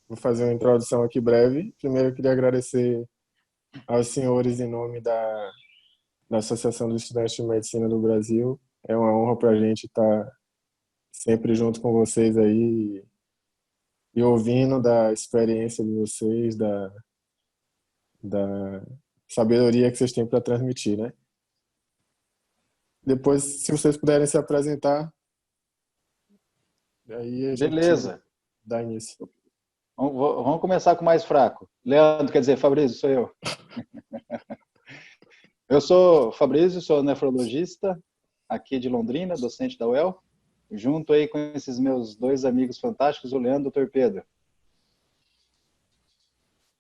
Vou fazer uma introdução aqui breve. Primeiro, eu queria agradecer aos senhores em nome da Associação dos Estudantes de Medicina do Brasil. É uma honra para a gente estar sempre junto com vocês aí e ouvindo da experiência de vocês, da sabedoria que vocês têm para transmitir, né? Depois, se vocês puderem se apresentar, aí a gente Beleza. dá início. Vamos começar com o mais fraco. Leandro, quer dizer, Fabrício, sou eu. Eu sou Fabrício, sou nefrologista aqui de Londrina, docente da UEL, junto aí com esses meus dois amigos fantásticos, o Leandro e o Dr. Pedro.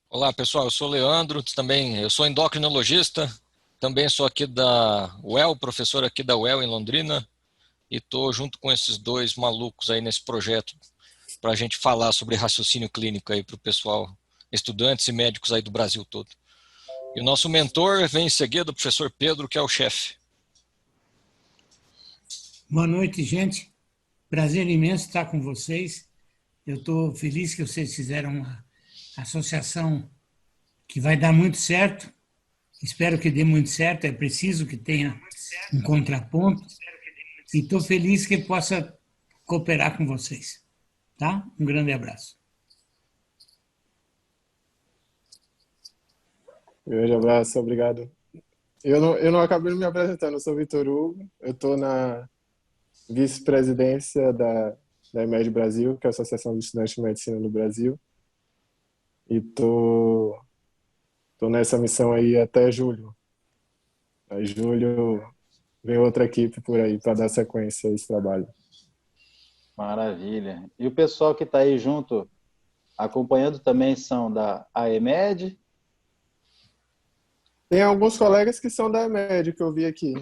Olá, pessoal. Eu sou o Leandro, também eu sou endocrinologista, também sou aqui da UEL, professor aqui da UEL em Londrina, e estou junto com esses dois malucos aí nesse projeto para a gente falar sobre raciocínio clínico aí para o pessoal, estudantes e médicos aí do Brasil todo. E o nosso mentor vem em seguida, o professor Pedro, que é o chefe. Boa noite, gente. Prazer imenso estar com vocês. Eu estou feliz que vocês fizeram uma associação que vai dar muito certo. Espero que dê muito certo. É preciso que tenha um contraponto. E estou feliz que possa cooperar com vocês. Tá? Um grande abraço. Grande abraço, obrigado. Eu não acabei me apresentando, eu sou Vitor Hugo, eu estou na vice-presidência da EMED Brasil, que é a Associação dos Estudantes de Medicina do Brasil, e tô nessa missão aí até julho. Aí julho vem outra equipe por aí para dar sequência a esse trabalho. Maravilha. E o pessoal que está aí junto, acompanhando também são da AEMED. Tem alguns colegas que são da EMED que eu vi aqui.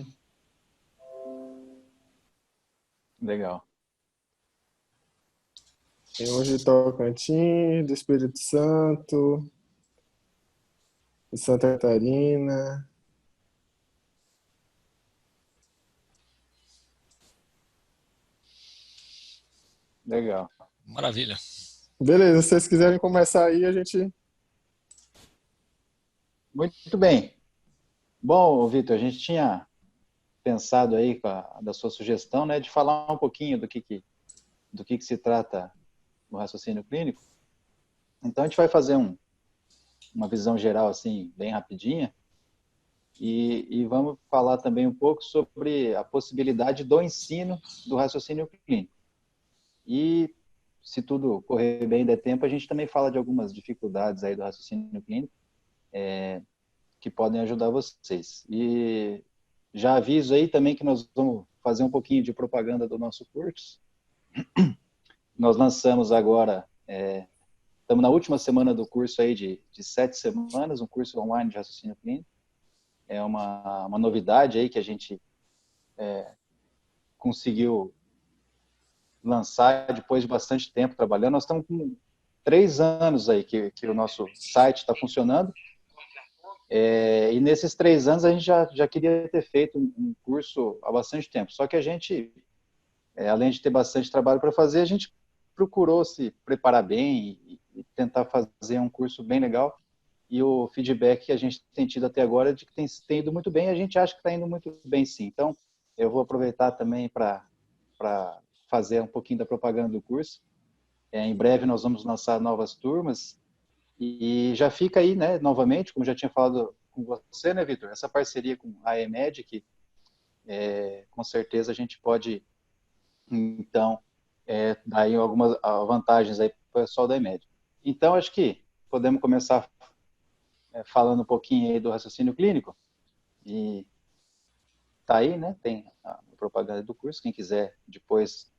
Legal. Tem uns de Tocantins, do Espírito Santo, de Santa Catarina. Legal. Maravilha. Beleza, se vocês quiserem começar aí, a gente... Muito bem. Bom, Vitor, a gente tinha pensado aí da sua sugestão, né, de falar um pouquinho do que se trata o raciocínio clínico. Então a gente vai fazer uma visão geral assim bem rapidinha e vamos falar também um pouco sobre a possibilidade do ensino do raciocínio clínico. E se tudo correr bem e der tempo, a gente também fala de algumas dificuldades aí do raciocínio clínico que podem ajudar vocês. E já aviso aí também que nós vamos fazer um pouquinho de propaganda do nosso curso. Nós lançamos agora, estamos na última semana do curso aí de 7 semanas, um curso online de raciocínio clínico. É uma novidade aí que a gente conseguiu lançar depois de bastante tempo trabalhando. Nós estamos com 3 anos aí que o nosso site está funcionando. E nesses 3 anos a gente já queria ter feito um curso há bastante tempo. Só que a gente, além de ter bastante trabalho para fazer, a gente procurou se preparar bem e tentar fazer um curso bem legal. E o feedback que a gente tem tido até agora é de que tem ido muito bem, e a gente acha que está indo muito bem sim. Então, eu vou aproveitar também para fazer um pouquinho da propaganda do curso. Em breve nós vamos lançar novas turmas, e já fica aí, né, novamente, como já tinha falado com você, né, Vitor, essa parceria com a EMED, que com certeza a gente pode, então, dar aí algumas vantagens aí para o pessoal da EMED. Então, acho que podemos começar falando um pouquinho aí do raciocínio clínico, e tá aí, né, tem a propaganda do curso, quem quiser depois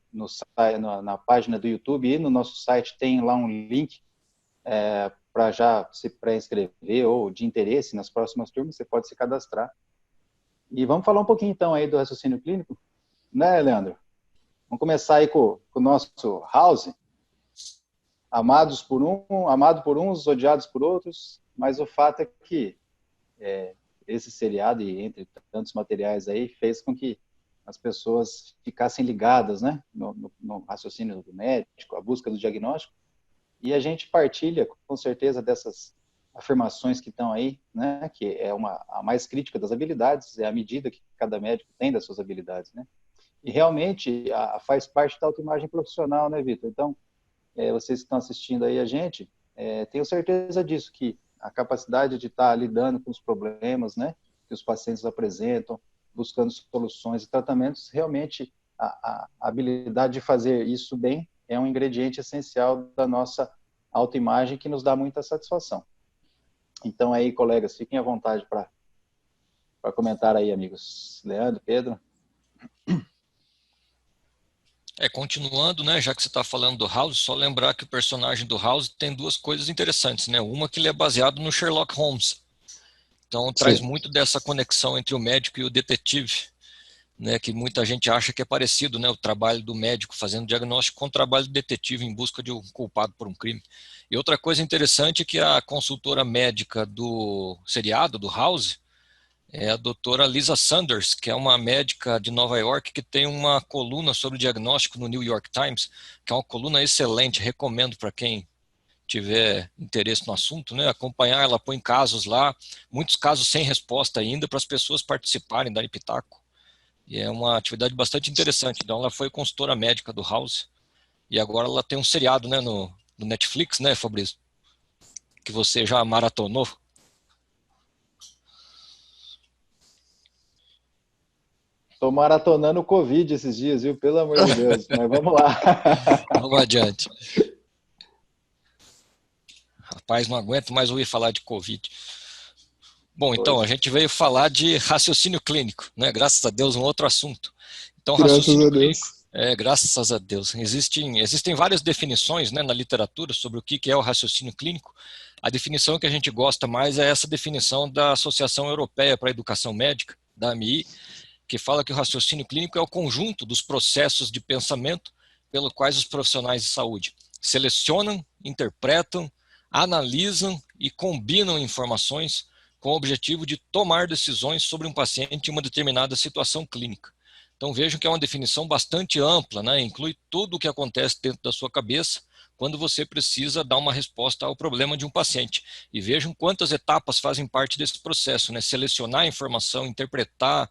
na página do YouTube e no nosso site tem lá um link para já se pré-inscrever ou de interesse nas próximas turmas, você pode se cadastrar. E vamos falar um pouquinho então aí do raciocínio clínico, né, Leandro? Vamos começar aí com o nosso House, amado por uns, odiados por outros, mas o fato é que esse seriado, e entre tantos materiais aí, fez com que as pessoas ficassem ligadas, né, no raciocínio do médico, a busca do diagnóstico, E a gente partilha, com certeza, dessas afirmações que estão aí, né? Que é a mais crítica das habilidades, é a medida que cada médico tem das suas habilidades, né? E realmente faz parte da autoimagem profissional, né, Vitor? Então, vocês que estão assistindo aí a gente, tenho certeza disso, que a capacidade de estar lidando com os problemas, né, que os pacientes apresentam, buscando soluções e tratamentos, realmente a habilidade de fazer isso bem é um ingrediente essencial da nossa autoimagem que nos dá muita satisfação. Então aí, colegas, fiquem à vontade para comentar aí, amigos. Leandro, Pedro. Continuando, né, já que você está falando do House, só lembrar que o personagem do House tem duas coisas interessantes, né? Uma que ele é baseado no Sherlock Holmes. Então traz muito dessa conexão entre o médico e o detetive, né, que muita gente acha que é parecido, né, o trabalho do médico fazendo diagnóstico com o trabalho do detetive em busca de um culpado por um crime. E outra coisa interessante é que a consultora médica do seriado, do House, é a doutora Lisa Sanders, que é uma médica de Nova York que tem uma coluna sobre diagnóstico no New York Times, que é uma coluna excelente, recomendo para quem tiver interesse no assunto, né, acompanhar. Ela põe casos lá, muitos casos sem resposta ainda, para as pessoas participarem, darem pitaco. E é uma atividade bastante interessante. Então ela foi consultora médica do House e agora ela tem um seriado, né, no Netflix, né, Fabrício? Que você já maratonou. Estou maratonando o Covid esses dias, viu? Pelo amor de Deus. Mas vamos lá. Vamos adiante. Rapaz, não aguento mais ouvir falar de Covid. Bom, então, a gente veio falar de raciocínio clínico, né? Graças a Deus, um outro assunto. Então, raciocínio clínico, graças a Deus. Existem várias definições, né, na literatura sobre o que é o raciocínio clínico. A definição que a gente gosta mais é essa definição da Associação Europeia para a Educação Médica, da AMI, que fala que o raciocínio clínico é o conjunto dos processos de pensamento pelo quais os profissionais de saúde selecionam, interpretam, analisam e combinam informações com o objetivo de tomar decisões sobre um paciente em uma determinada situação clínica. Então vejam que é uma definição bastante ampla, né? Inclui tudo o que acontece dentro da sua cabeça quando você precisa dar uma resposta ao problema de um paciente. E vejam quantas etapas fazem parte desse processo, né? Selecionar a informação, interpretar,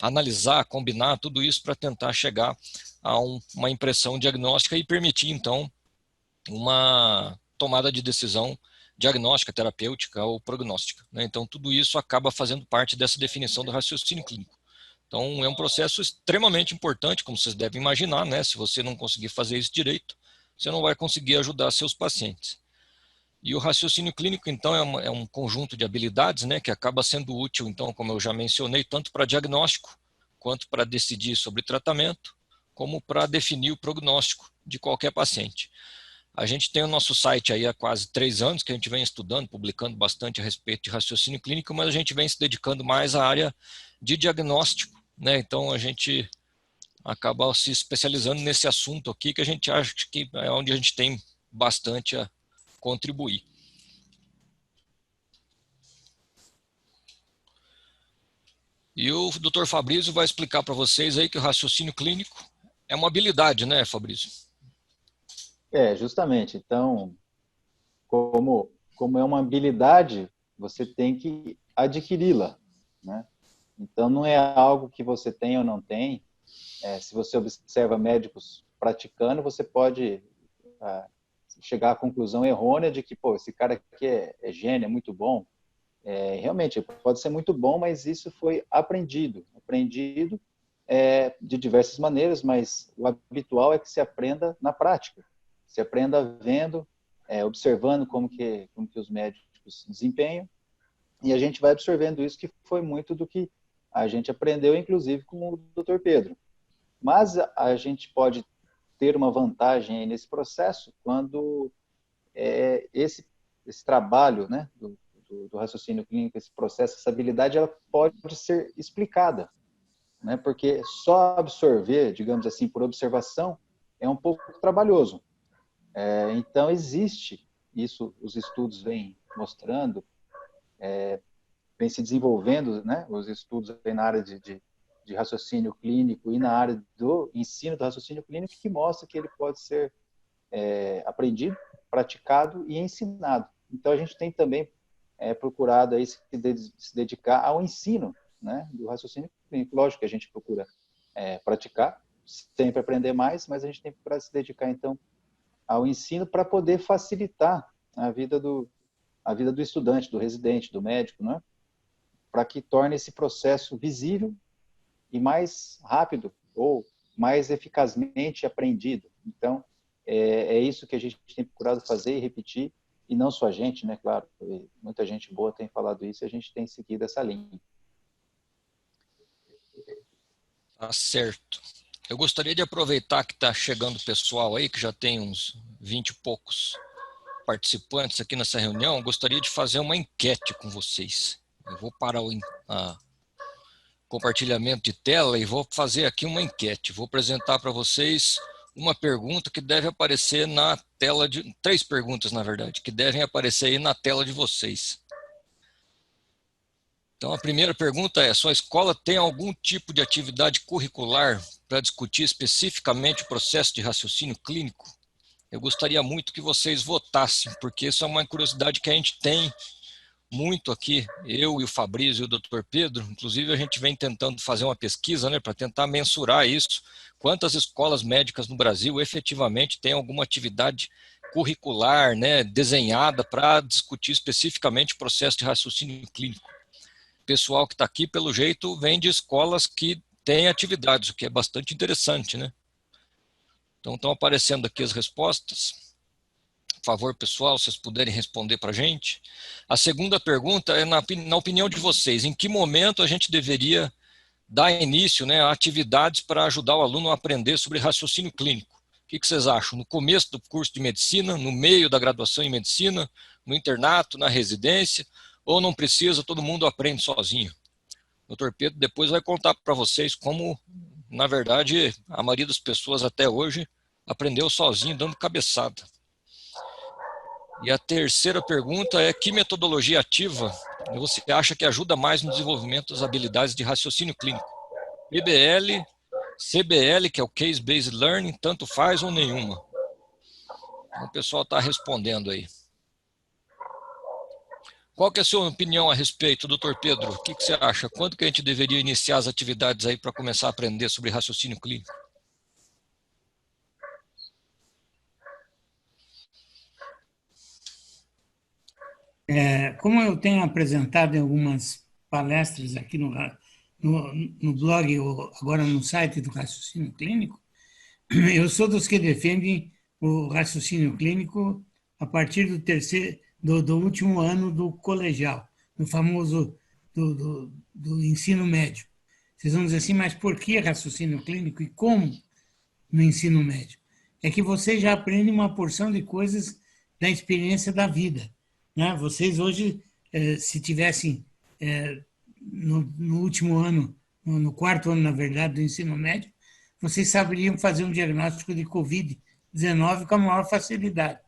analisar, combinar, tudo isso para tentar chegar a uma impressão diagnóstica e permitir, então, uma tomada de decisão diagnóstica, terapêutica ou prognóstica, né? Então, tudo isso acaba fazendo parte dessa definição do raciocínio clínico. Então, é um processo extremamente importante, como vocês devem imaginar, né? Se você não conseguir fazer isso direito, você não vai conseguir ajudar seus pacientes. E o raciocínio clínico, então, é um conjunto de habilidades, né, que acaba sendo útil, então, como eu já mencionei, tanto para diagnóstico, quanto para decidir sobre tratamento, como para definir o prognóstico de qualquer paciente. A gente tem o nosso site aí há quase 3 anos, que a gente vem estudando, publicando bastante a respeito de raciocínio clínico, mas a gente vem se dedicando mais à área de diagnóstico, né? Então a gente acaba se especializando nesse assunto aqui, que a gente acha que é onde a gente tem bastante a contribuir. E o Dr. Fabrício vai explicar para vocês aí que o raciocínio clínico é uma habilidade, né, Fabrício? Justamente. Então, como é uma habilidade, você tem que adquiri-la, né? Então, não é algo que você tem ou não tem. Se você observa médicos praticando, você pode chegar à conclusão errônea de que, pô, esse cara aqui é gênio, é muito bom. Realmente, pode ser muito bom, mas isso foi aprendido de diversas maneiras, mas o habitual é que se aprenda na prática. Se aprenda vendo, observando como que os médicos desempenham, e a gente vai absorvendo isso, que foi muito do que a gente aprendeu, inclusive com o Dr. Pedro. Mas a gente pode ter uma vantagem aí nesse processo quando esse trabalho, né, do raciocínio clínico, esse processo, essa habilidade, ela pode ser explicada, né, porque só absorver, digamos assim, por observação, é um pouco trabalhoso. Então, existe isso, os estudos vêm mostrando, vem se desenvolvendo, né, os estudos na área de raciocínio clínico e na área do ensino do raciocínio clínico, que mostra que ele pode ser aprendido, praticado e ensinado. Então, a gente tem também procurado aí se dedicar ao ensino, né, do raciocínio clínico. Lógico que a gente procura praticar, sempre aprender mais, mas a gente tem que procurar se dedicar, então, ao ensino para poder facilitar a vida do estudante, do residente, do médico, né, para que torne esse processo visível e mais rápido ou mais eficazmente aprendido. Então, é isso que a gente tem procurado fazer e repetir, e não só a gente, né, claro, muita gente boa tem falado isso e a gente tem seguido essa linha. Tá certo. Eu gostaria de aproveitar que está chegando o pessoal aí, que já tem uns 20 e poucos participantes aqui nessa reunião, eu gostaria de fazer uma enquete com vocês. Eu vou parar o compartilhamento de tela e vou fazer aqui uma enquete. Vou apresentar para vocês uma pergunta que deve aparecer na tela de... 3 perguntas, na verdade, que devem aparecer aí na tela de vocês. Então, a primeira pergunta é: sua escola tem algum tipo de atividade curricular para discutir especificamente o processo de raciocínio clínico? Eu gostaria muito que vocês votassem, porque isso é uma curiosidade que a gente tem muito aqui, eu e o Fabrício e o Dr. Pedro. Inclusive, a gente vem tentando fazer uma pesquisa, né, para tentar mensurar isso. Quantas escolas médicas no Brasil efetivamente têm alguma atividade curricular, né, desenhada para discutir especificamente o processo de raciocínio clínico? O pessoal que está aqui, pelo jeito, vem de escolas que têm atividades, o que é bastante interessante, né? Então, estão aparecendo aqui as respostas. Por favor, pessoal, se vocês puderem responder para a gente. A segunda pergunta é, na opinião de vocês, em que momento a gente deveria dar início, né, a atividades para ajudar o aluno a aprender sobre raciocínio clínico? O que vocês acham? No começo do curso de medicina, no meio da graduação em medicina, no internato, na residência, ou não precisa, todo mundo aprende sozinho? O Dr. Pedro depois vai contar para vocês como, na verdade, a maioria das pessoas até hoje aprendeu sozinho, dando cabeçada. E a terceira pergunta é: que metodologia ativa você acha que ajuda mais no desenvolvimento das habilidades de raciocínio clínico? PBL, CBL, que é o Case Based Learning, tanto faz ou nenhuma? Então, o pessoal está respondendo aí. Qual que é a sua opinião a respeito, doutor Pedro? O que você acha? Quando que a gente deveria iniciar as atividades aí para começar a aprender sobre raciocínio clínico? Como eu tenho apresentado em algumas palestras aqui no blog, ou agora no site do Raciocínio Clínico, eu sou dos que defendem o raciocínio clínico a partir do último ano do colegial, do famoso do ensino médio. Vocês vão dizer assim, mas por que raciocínio clínico e como no ensino médio? É que você já aprende uma porção de coisas da experiência da vida, né? Vocês hoje, se tivessem no último ano, no 4º ano, na verdade, do ensino médio, vocês saberiam fazer um diagnóstico de Covid-19 com a maior facilidade,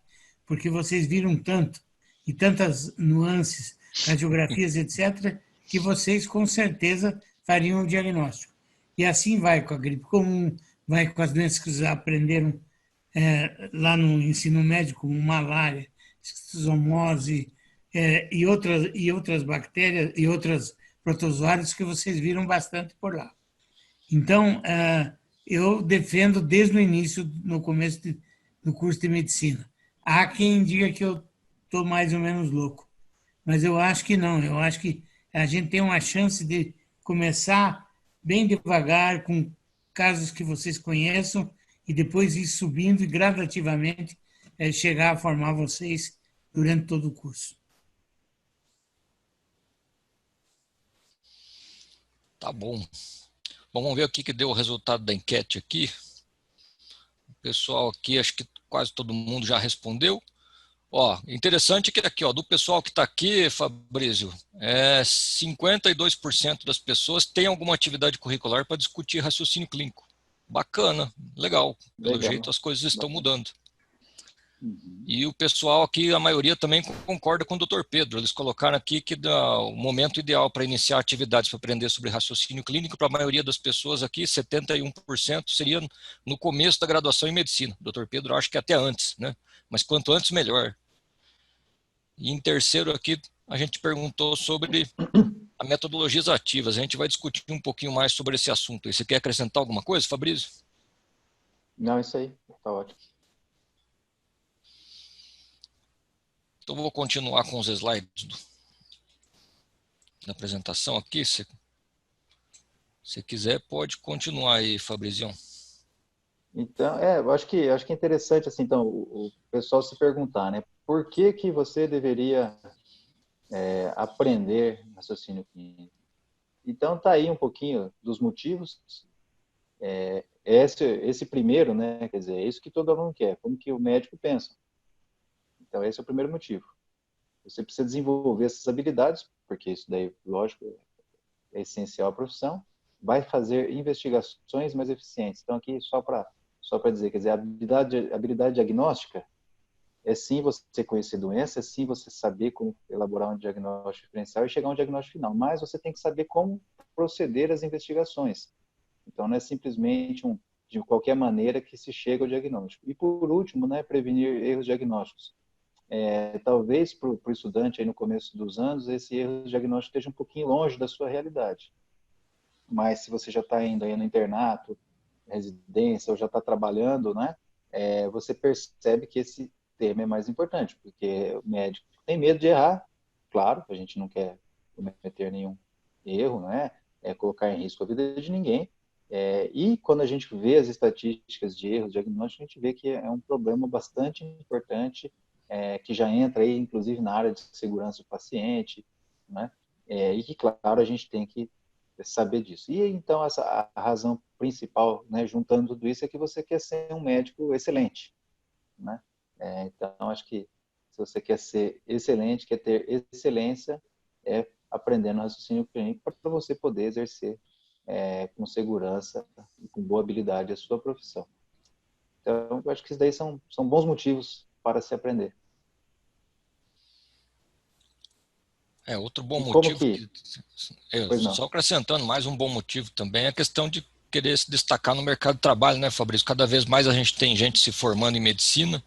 porque vocês viram tanto e tantas nuances, radiografias, etc., que vocês com certeza fariam o diagnóstico. E assim vai com a gripe comum, vai com as doenças que vocês aprenderam lá no ensino médio, como malária, esquizomose e outras bactérias e outros protozoários que vocês viram bastante por lá. Então, eu defendo desde o início, no começo do curso de medicina. Há quem diga que eu estou mais ou menos louco, mas eu acho que não. Eu acho que a gente tem uma chance de começar bem devagar, com casos que vocês conheçam, e depois ir subindo e gradativamente chegar a formar vocês durante todo o curso. Tá bom. Bom, vamos ver o que deu o resultado da enquete aqui. O pessoal aqui, acho que quase todo mundo já respondeu. Ó, interessante que aqui, ó, do pessoal que está aqui, Fabrício, 52% das pessoas têm alguma atividade curricular para discutir raciocínio clínico. Bacana, legal. Pelo jeito as coisas estão mudando. E o pessoal aqui, a maioria também concorda com o Dr. Pedro. Eles colocaram aqui que o momento ideal para iniciar atividades para aprender sobre raciocínio clínico, para a maioria das pessoas aqui, 71% seria no começo da graduação em medicina. O Dr. Pedro acha que até antes, né? Mas quanto antes, melhor. E em terceiro aqui, a gente perguntou sobre as metodologias ativas. A gente vai discutir um pouquinho mais sobre esse assunto. E você quer acrescentar alguma coisa, Fabrício? Não, isso aí, tá ótimo. Então, vou continuar com os slides da apresentação aqui. Se quiser, pode continuar aí, Fabrizião. Então, eu acho que é interessante, assim, então, o pessoal se perguntar, né? Por que que você deveria aprender raciocínio clínico? Então, tá aí um pouquinho dos motivos. Esse primeiro, né? Quer dizer, é isso que todo aluno quer, como que o médico pensa. Então, esse é o primeiro motivo. Você precisa desenvolver essas habilidades, porque isso daí, lógico, é essencial à profissão. Vai fazer investigações mais eficientes. Então, aqui, só para dizer, quer dizer, a habilidade diagnóstica é sim você conhecer doença, é sim você saber como elaborar um diagnóstico diferencial e chegar a um diagnóstico final. Mas você tem que saber como proceder às investigações. Então, não é simplesmente de qualquer maneira que se chega ao diagnóstico. E, por último, né, prevenir erros diagnósticos. Talvez para o estudante aí no começo dos anos, esse erro diagnóstico esteja um pouquinho longe da sua realidade. Mas se você já está indo aí no internato, residência, ou já está trabalhando, né, você percebe que esse tema é mais importante, porque o médico tem medo de errar, claro, a gente não quer cometer nenhum erro, né, colocar em risco a vida de ninguém, e quando a gente vê as estatísticas de erros diagnósticos, a gente vê que é um problema bastante importante, que já entra aí, inclusive, na área de segurança do paciente, né? E que, claro, a gente tem que saber disso. E, então, a razão principal, né, juntando tudo isso, é que você quer ser um médico excelente, né? Então, acho que se você quer ser excelente, quer ter excelência, aprendendo raciocínio clínico para você poder exercer com segurança e com boa habilidade a sua profissão. Então, eu acho que isso daí são bons motivos para se aprender. Outro bom Como motivo, que... Pois não. só acrescentando mais um bom motivo também, é a questão de querer se destacar no mercado de trabalho, né, Fabrício? Cada vez mais a gente tem gente se formando em medicina,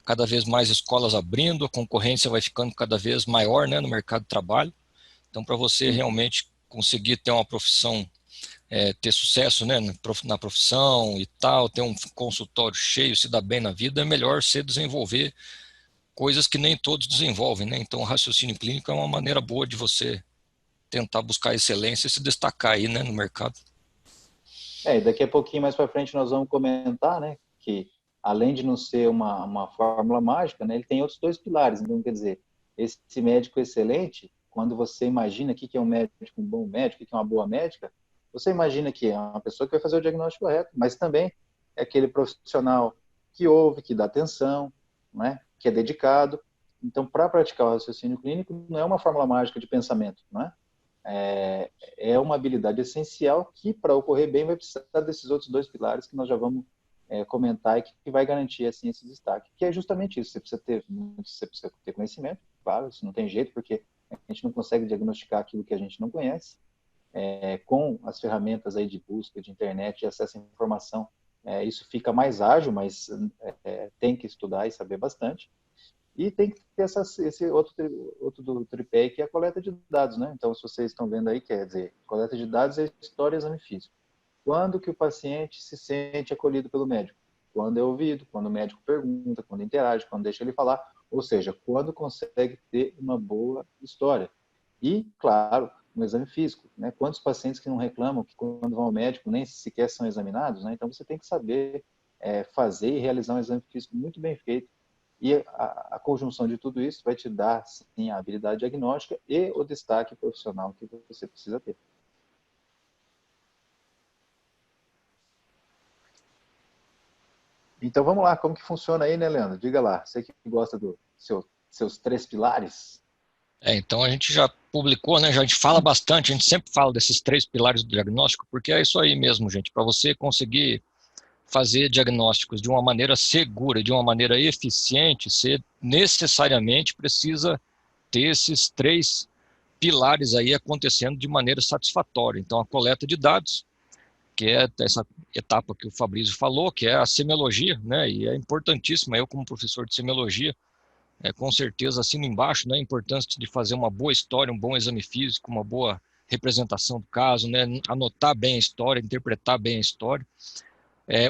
cada vez mais escolas abrindo, a concorrência vai ficando cada vez maior, né, no mercado de trabalho. Então, para você realmente conseguir ter uma profissão, ter sucesso, né, na profissão e tal, ter um consultório cheio, se dar bem na vida, é melhor você desenvolver coisas que nem todos desenvolvem, né? Então, o raciocínio clínico é uma maneira boa de você tentar buscar excelência e se destacar aí, né, no mercado. E daqui a pouquinho mais para frente nós vamos comentar, né, que além de não ser uma fórmula mágica, né, ele tem outros dois pilares. Então, quer dizer, esse médico excelente, quando você imagina o que é um médico, um bom médico, o que é uma boa médica, você imagina que é uma pessoa que vai fazer o diagnóstico correto, mas também é aquele profissional que ouve, que dá atenção, né, que é dedicado. Então, para praticar o raciocínio clínico, não é uma fórmula mágica de pensamento, não é? É uma habilidade essencial que, para ocorrer bem, vai precisar desses outros dois pilares que nós já vamos comentar e que vai garantir assim, esse destaque, que é justamente isso. Você precisa ter conhecimento, claro, isso não tem jeito, porque a gente não consegue diagnosticar aquilo que a gente não conhece. Com as ferramentas aí de busca, de internet, de acesso à informação, isso fica mais ágil, mas tem que estudar e saber bastante. E tem que ter esse outro do tripé, que é a coleta de dados, né? Então, se vocês estão vendo aí, quer dizer, coleta de dados é história e exame físico. Quando que o paciente se sente acolhido pelo médico? Quando é ouvido, quando o médico pergunta, quando interage, quando deixa ele falar, ou seja, quando consegue ter uma boa história. E, claro, no exame físico, né? Quantos pacientes que não reclamam que quando vão ao médico nem sequer são examinados, né? Então, você tem que saber fazer e realizar um exame físico muito bem feito. E a conjunção de tudo isso vai te dar, sim, a habilidade diagnóstica e o destaque profissional que você precisa ter. Então, vamos lá. Como que funciona aí, né, Leandro? Diga lá. Você que gosta dos seus três pilares. Então, a gente já publicou, né? A gente fala bastante, a gente sempre fala desses três pilares do diagnóstico, porque é isso aí mesmo, gente. Para você conseguir fazer diagnósticos de uma maneira segura, de uma maneira eficiente, você necessariamente precisa ter esses três pilares aí acontecendo de maneira satisfatória. Então, a coleta de dados, que é essa etapa que o Fabrício falou, que é a semiologia, né? E é importantíssima. Eu, como professor de semiologia, com certeza assino embaixo, né? A importância de fazer uma boa história, um bom exame físico, uma boa representação do caso, né? Anotar bem a história, interpretar bem a história.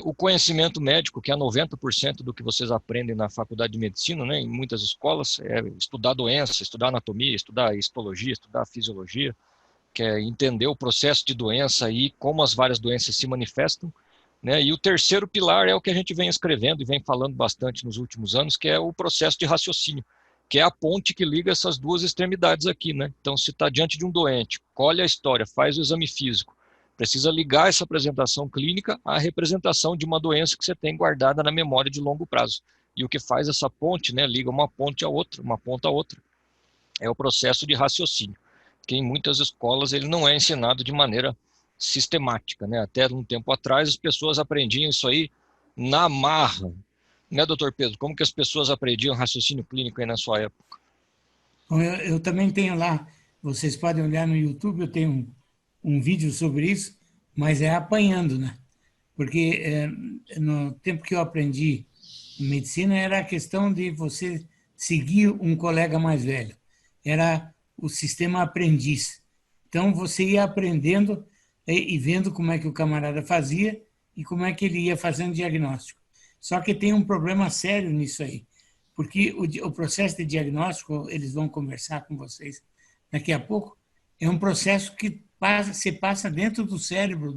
O conhecimento médico, que é 90% do que vocês aprendem na faculdade de medicina, né, em muitas escolas, é estudar doença, estudar anatomia, estudar histologia, estudar fisiologia, que é entender o processo de doença e como as várias doenças se manifestam, né? E o terceiro pilar é o que a gente vem escrevendo e vem falando bastante nos últimos anos, que é o processo de raciocínio, que é a ponte que liga essas duas extremidades aqui, né? Então, se está diante de um doente, colhe a história, faz o exame físico, precisa ligar essa apresentação clínica à representação de uma doença que você tem guardada na memória de longo prazo. E o que faz essa ponte, né, liga uma ponte a outra, uma ponta a outra, é o processo de raciocínio, que em muitas escolas ele não é ensinado de maneira sistemática, né? Até um tempo atrás as pessoas aprendiam isso aí na marra, né, doutor Pedro? Como que as pessoas aprendiam raciocínio clínico aí na sua época? Bom, eu também tenho lá, vocês podem olhar no YouTube, eu tenho um vídeo sobre isso, mas é apanhando, né? Porque no tempo que eu aprendi medicina era a questão de você seguir um colega mais velho. Era o sistema aprendiz. Então você ia aprendendo e vendo como é que o camarada fazia e como é que ele ia fazendo diagnóstico. Só que tem um problema sério nisso aí, porque o processo de diagnóstico, eles vão conversar com vocês daqui a pouco, é um processo que se passa dentro do cérebro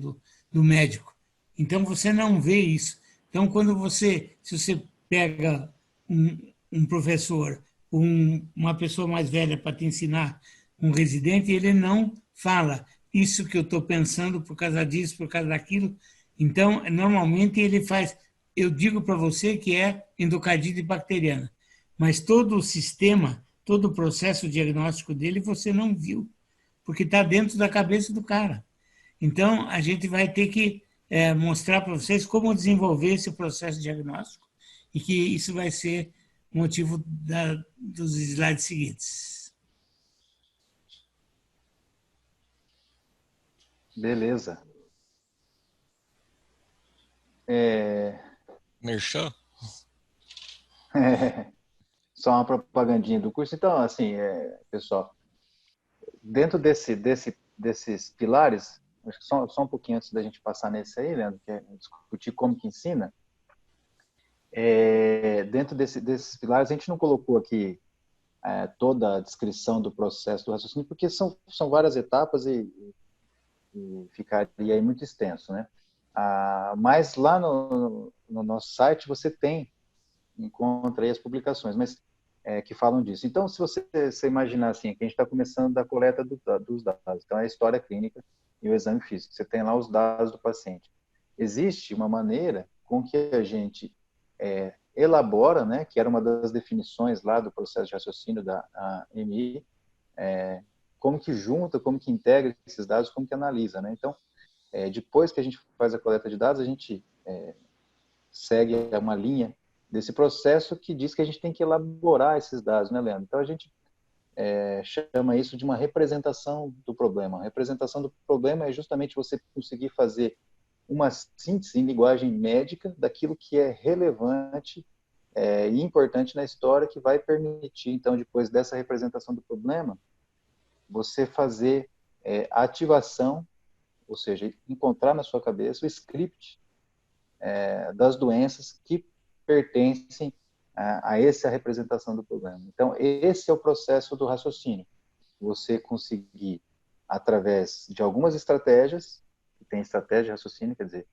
do médico. Então você não vê isso. Então, se você pega um professor, uma pessoa mais velha para te ensinar, um residente, ele não fala isso que eu estou pensando por causa disso, por causa daquilo. Então, normalmente ele faz, eu digo para você que é endocardite bacteriana, mas todo o sistema, todo o processo diagnóstico dele você não viu, porque está dentro da cabeça do cara. Então, a gente vai ter que mostrar para vocês como desenvolver esse processo diagnóstico e que isso vai ser motivo dos slides seguintes. Beleza. Merchan? Só uma propagandinha do curso. Então, assim, pessoal, dentro desses pilares, acho que só um pouquinho antes da gente passar nesse aí, Leandro, que é discutir como que ensina, dentro desses pilares, a gente não colocou aqui toda a descrição do processo do raciocínio, porque são várias etapas e ficaria aí muito extenso, né? Mas lá no nosso site você encontra aí as publicações, mas que falam disso. Então, se você imaginar assim, que a gente está começando da coleta dos dados, então é a história clínica e o exame físico, você tem lá os dados do paciente. Existe uma maneira com que a gente elabora, né, que era uma das definições lá do processo de raciocínio da AMI, como que junta, como que integra esses dados, como que analisa, né? Então, depois que a gente faz a coleta de dados, a gente segue uma linha desse processo que diz que a gente tem que elaborar esses dados, né, Leandro? Então, a gente chama isso de uma representação do problema. A representação do problema é justamente você conseguir fazer uma síntese em linguagem médica daquilo que é relevante e importante na história, que vai permitir, então, depois dessa representação do problema, você fazer a ativação, ou seja, encontrar na sua cabeça o script das doenças que pertencem a essa representação do problema. Então, esse é o processo do raciocínio. Você conseguir, através de algumas estratégias, que tem estratégia de raciocínio, quer dizer,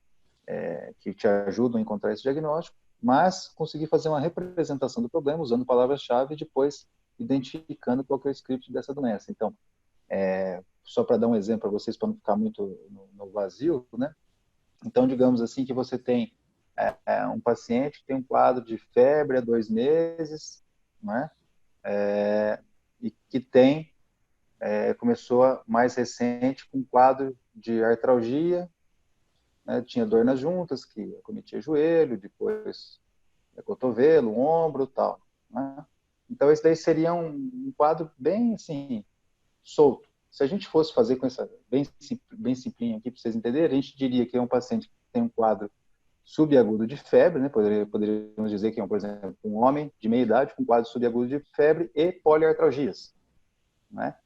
que te ajudam a encontrar esse diagnóstico, mas conseguir fazer uma representação do problema usando palavras-chave e depois identificando qual que é o script dessa doença. Então, só para dar um exemplo para vocês, para não ficar muito no vazio, né? Então, digamos assim que você tem um paciente que tem um quadro de febre há 2 meses, né? E que começou mais recente com um quadro de artralgia né, tinha dor nas juntas, que acometia joelho, depois cotovelo, ombro, tal, né? Então esse daí seria um quadro bem assim solto. Se a gente fosse fazer com essa bem simplinho aqui para vocês entenderem, a gente diria que é um paciente que tem um quadro subagudo de febre, né? Poderíamos dizer que é, por exemplo, um homem de meia idade com quadro subagudo de febre e poliartralgias, né?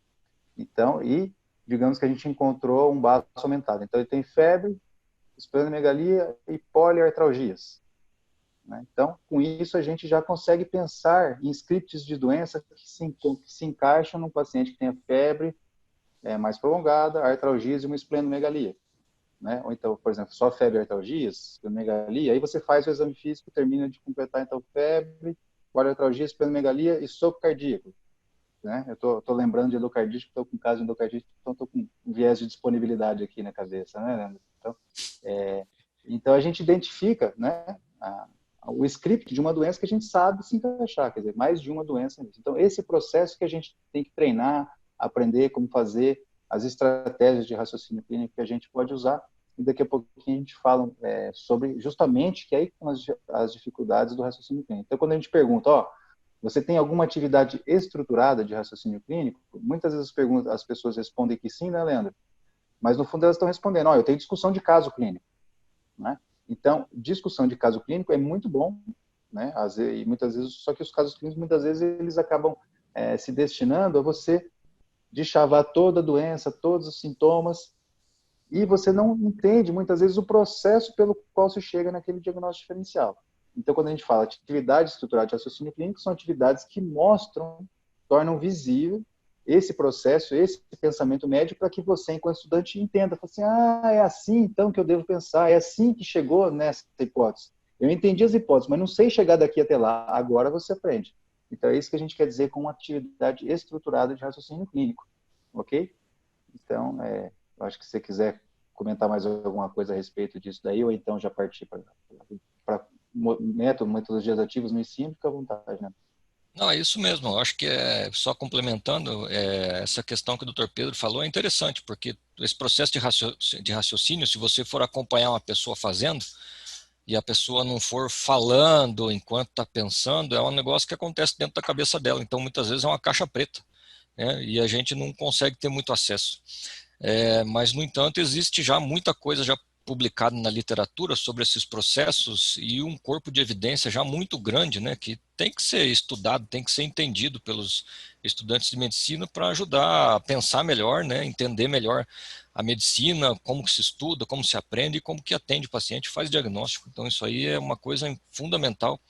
Então, e digamos que a gente encontrou um baço aumentado. Então, ele tem febre, esplenomegalia e poliartralgias, né? Então, com isso, a gente já consegue pensar em scripts de doença que se encaixam num paciente que tenha febre mais prolongada, artralgias e uma esplenomegalia, né? Ou então, por exemplo, só febre, artralgias, esplenomegalia, aí você faz o exame físico, termina de completar, então, febre, poliartralgia, esplenomegalia e sopro cardíaco, né? Eu tô lembrando de endocardite, estou com caso de endocardite, então estou com um viés de disponibilidade aqui na cabeça, né, Leandro? Então a gente identifica, né, o script de uma doença que a gente sabe se encaixar, quer dizer, mais de uma doença. Então esse processo que a gente tem que treinar, aprender como fazer, as estratégias de raciocínio clínico que a gente pode usar, e daqui a pouquinho a gente fala sobre justamente que aí estão as dificuldades do raciocínio clínico. Então quando a gente pergunta, você tem alguma atividade estruturada de raciocínio clínico? Muitas vezes as pessoas respondem que sim, né, Leandro? Mas no fundo elas estão respondendo, eu tenho discussão de caso clínico, né? Então, discussão de caso clínico é muito bom, né? E muitas vezes, só que os casos clínicos, muitas vezes, eles acabam se destinando a você deschavar toda a doença, todos os sintomas, e você não entende, muitas vezes, o processo pelo qual se chega naquele diagnóstico diferencial. Então, quando a gente fala de atividade estruturada de raciocínio clínico, são atividades que tornam visível esse processo, esse pensamento médico, para que você, enquanto estudante, entenda. Fala assim, é assim então que eu devo pensar, é assim que chegou nessa hipótese. Eu entendi as hipóteses, mas não sei chegar daqui até lá. Agora você aprende. Então, é isso que a gente quer dizer com uma atividade estruturada de raciocínio clínico. Ok? Então, eu acho que se você quiser comentar mais alguma coisa a respeito disso daí, ou então já partir para metodologias ativas no ensino, fica à vontade, né? Não, é isso mesmo. Eu acho que só complementando, essa questão que o Dr. Pedro falou é interessante, porque esse processo de raciocínio, se você for acompanhar uma pessoa fazendo, e a pessoa não for falando enquanto está pensando, é um negócio que acontece dentro da cabeça dela. Então, muitas vezes é uma caixa preta, né? E a gente não consegue ter muito acesso. Mas, no entanto, existe já muita coisa já publicada na literatura sobre esses processos e um corpo de evidência já muito grande, né, que tem que ser estudado, tem que ser entendido pelos estudantes de medicina para ajudar a pensar melhor, né, entender melhor a medicina, como que se estuda, como se aprende e como que atende o paciente, faz diagnóstico. Então isso aí é uma coisa fundamental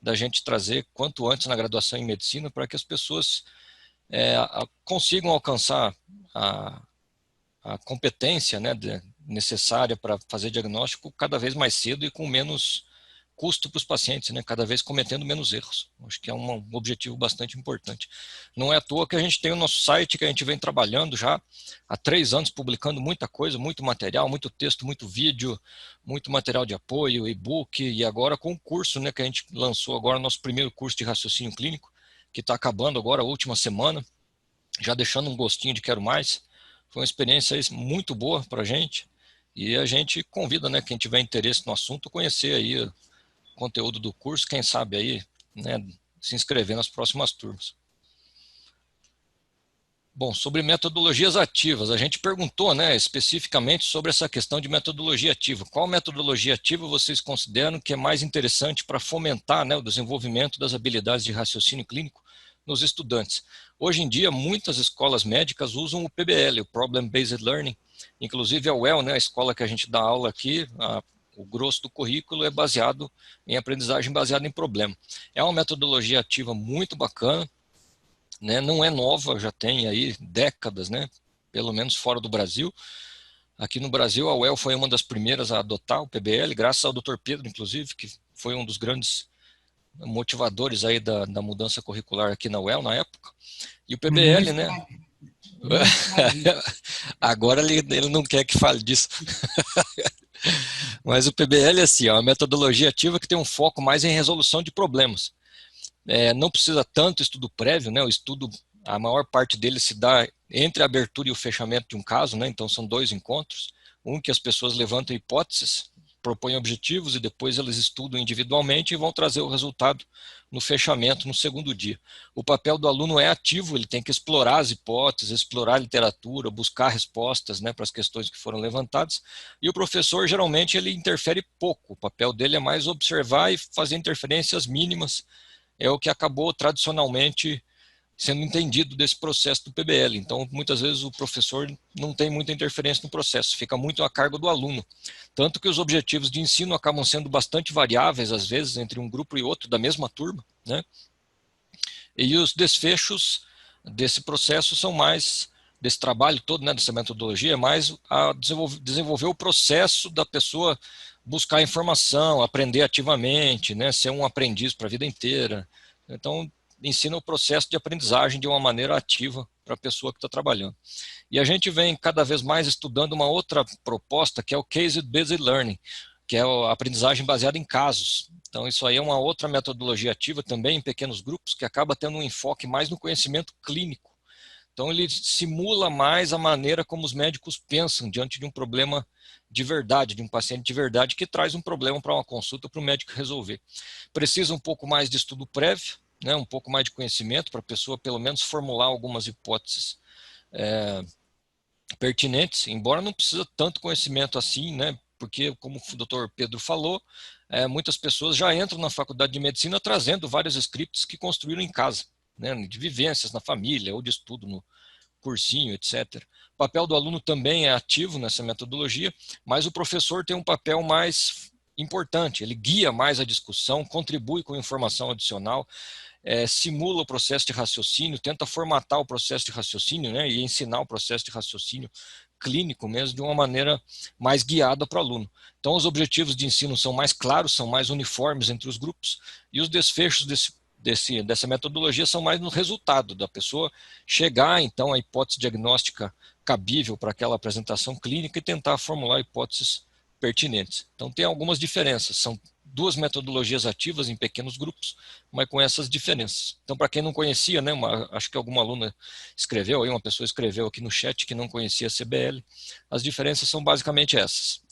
da gente trazer quanto antes na graduação em medicina para que as pessoas consigam alcançar a competência, né, necessária para fazer diagnóstico cada vez mais cedo e com menos custo para os pacientes, né, cada vez cometendo menos erros. Acho que é um objetivo bastante importante. Não é à toa que a gente tem o nosso site, que a gente vem trabalhando já há 3 anos, publicando muita coisa, muito material, muito texto, muito vídeo, muito material de apoio, e-book, e agora com o curso, né, que a gente lançou agora, nosso primeiro curso de raciocínio clínico, que está acabando agora, a última semana, já deixando um gostinho de quero mais. Foi uma experiência muito boa para a gente e a gente convida, né, quem tiver interesse no assunto, conhecer aí o conteúdo do curso, quem sabe aí, né, se inscrever nas próximas turmas. Bom, sobre metodologias ativas, a gente perguntou, né, especificamente sobre essa questão de metodologia ativa. Qual metodologia ativa vocês consideram que é mais interessante para fomentar, né, o desenvolvimento das habilidades de raciocínio clínico nos estudantes? Hoje em dia, muitas escolas médicas usam o PBL, o Problem Based Learning, inclusive a UEL, né, a escola que a gente dá aula aqui, o grosso do currículo é baseado em aprendizagem baseada em problema. É uma metodologia ativa muito bacana, né, não é nova, já tem aí décadas, né, pelo menos fora do Brasil. Aqui no Brasil, a UEL foi uma das primeiras a adotar o PBL, graças ao Dr. Pedro, inclusive, que foi um dos grandes motivadores aí da mudança curricular aqui na UEL na época. E o PBL, né? Agora ele não quer que fale disso. Mas o PBL é assim, é uma metodologia ativa que tem um foco mais em resolução de problemas. Não precisa tanto estudo prévio, né? O estudo, a maior parte dele se dá entre a abertura e o fechamento de um caso, né? Então são 2 encontros. Um que as pessoas levantam hipóteses, propõem objetivos e depois eles estudam individualmente e vão trazer o resultado no fechamento, no segundo dia. O papel do aluno é ativo, ele tem que explorar as hipóteses, explorar a literatura, buscar respostas, né, para as questões que foram levantadas, e o professor geralmente ele interfere pouco, o papel dele é mais observar e fazer interferências mínimas, é o que acabou tradicionalmente sendo entendido desse processo do PBL. Então, muitas vezes o professor não tem muita interferência no processo, fica muito a cargo do aluno. Tanto que os objetivos de ensino acabam sendo bastante variáveis, às vezes, entre um grupo e outro da mesma turma, né? E os desfechos desse processo são mais, desse trabalho todo, né, dessa metodologia, é mais a desenvolver o processo da pessoa buscar informação, aprender ativamente, né, ser um aprendiz para a vida inteira. Então, ensina o processo de aprendizagem de uma maneira ativa para a pessoa que está trabalhando. E a gente vem cada vez mais estudando uma outra proposta, que é o Case-Based Learning, que é a aprendizagem baseada em casos. Então, isso aí é uma outra metodologia ativa também em pequenos grupos, que acaba tendo um enfoque mais no conhecimento clínico. Então, ele simula mais a maneira como os médicos pensam diante de um problema de verdade, de um paciente de verdade que traz um problema para uma consulta para o médico resolver. Precisa um pouco mais de estudo prévio, né, um pouco mais de conhecimento para a pessoa pelo menos formular algumas hipóteses pertinentes, embora não precisa tanto conhecimento assim, né, porque como o Dr. Pedro falou, muitas pessoas já entram na faculdade de medicina trazendo vários scripts que construíram em casa, né, de vivências na família ou de estudo no cursinho, etc. O papel do aluno também é ativo nessa metodologia, mas o professor tem um papel mais importante, ele guia mais a discussão, contribui com informação adicional, simula o processo de raciocínio, tenta formatar o processo de raciocínio, né, e ensinar o processo de raciocínio clínico mesmo de uma maneira mais guiada para o aluno. Então, os objetivos de ensino são mais claros, são mais uniformes entre os grupos, e os desfechos dessa metodologia são mais no resultado da pessoa chegar, então, à hipótese diagnóstica cabível para aquela apresentação clínica e tentar formular hipóteses pertinentes. Então, tem algumas diferenças, são duas metodologias ativas em pequenos grupos, mas com essas diferenças. Então, para quem não conhecia, né, acho que alguma aluna escreveu, aí uma pessoa escreveu aqui no chat que não conhecia a CBL, as diferenças são basicamente essas.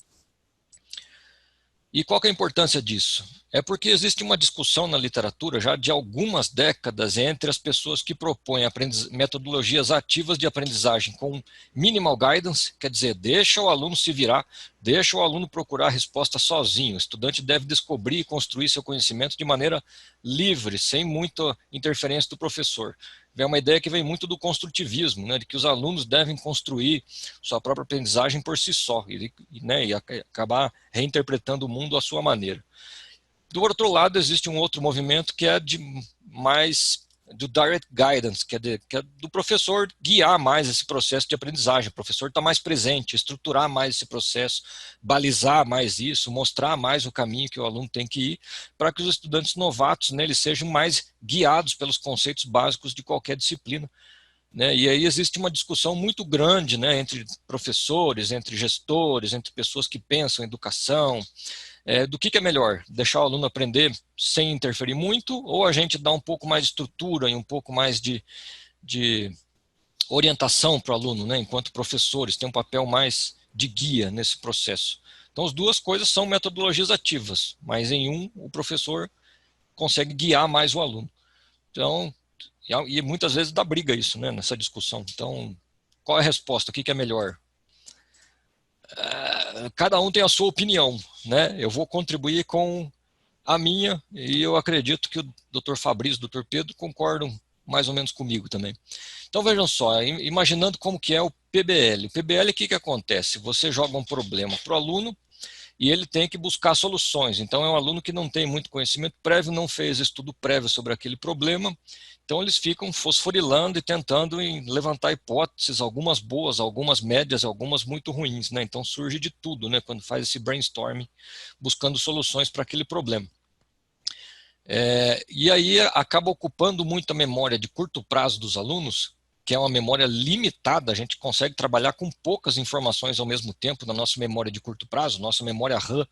E qual que é a importância disso? É porque existe uma discussão na literatura já de algumas décadas entre as pessoas que propõem metodologias ativas de aprendizagem com minimal guidance, quer dizer, deixa o aluno se virar, deixa o aluno procurar a resposta sozinho. O estudante deve descobrir e construir seu conhecimento de maneira livre, sem muita interferência do professor. É uma ideia que vem muito do construtivismo, né, de que os alunos devem construir sua própria aprendizagem por si só e acabar reinterpretando o mundo à sua maneira. Do outro lado, existe um outro movimento que é do direct guidance, que é do professor guiar mais esse processo de aprendizagem, o professor está mais presente, estruturar mais esse processo, balizar mais isso, mostrar mais o caminho que o aluno tem que ir, para que os estudantes novatos, né, eles sejam mais guiados pelos conceitos básicos de qualquer disciplina. Né? E aí existe uma discussão muito grande, né, entre professores, entre gestores, entre pessoas que pensam em educação, do que é melhor, deixar o aluno aprender sem interferir muito, ou a gente dá um pouco mais de estrutura e um pouco mais de orientação para o aluno, né, enquanto professores, tem um papel mais de guia nesse processo. Então as duas coisas são metodologias ativas, mas em um o professor consegue guiar mais o aluno. Então, e muitas vezes dá briga isso, né, nessa discussão. Então, qual é a resposta? O que é melhor? Cada um tem a sua opinião, né? Eu vou contribuir com a minha e eu acredito que o Dr. Fabrício e o Dr. Pedro concordam mais ou menos comigo também. Então vejam só, imaginando como que é o PBL. O PBL, o que acontece? Você joga um problema para o aluno e ele tem que buscar soluções. Então é um aluno que não tem muito conhecimento prévio, não fez estudo prévio sobre aquele problema, então eles ficam fosforilando e tentando levantar hipóteses, algumas boas, algumas médias, algumas muito ruins, né? Então surge de tudo, né, quando faz esse brainstorming, buscando soluções para aquele problema. E aí acaba ocupando muito a memória de curto prazo dos alunos, que é uma memória limitada, a gente consegue trabalhar com poucas informações ao mesmo tempo na nossa memória de curto prazo, nossa memória RAM,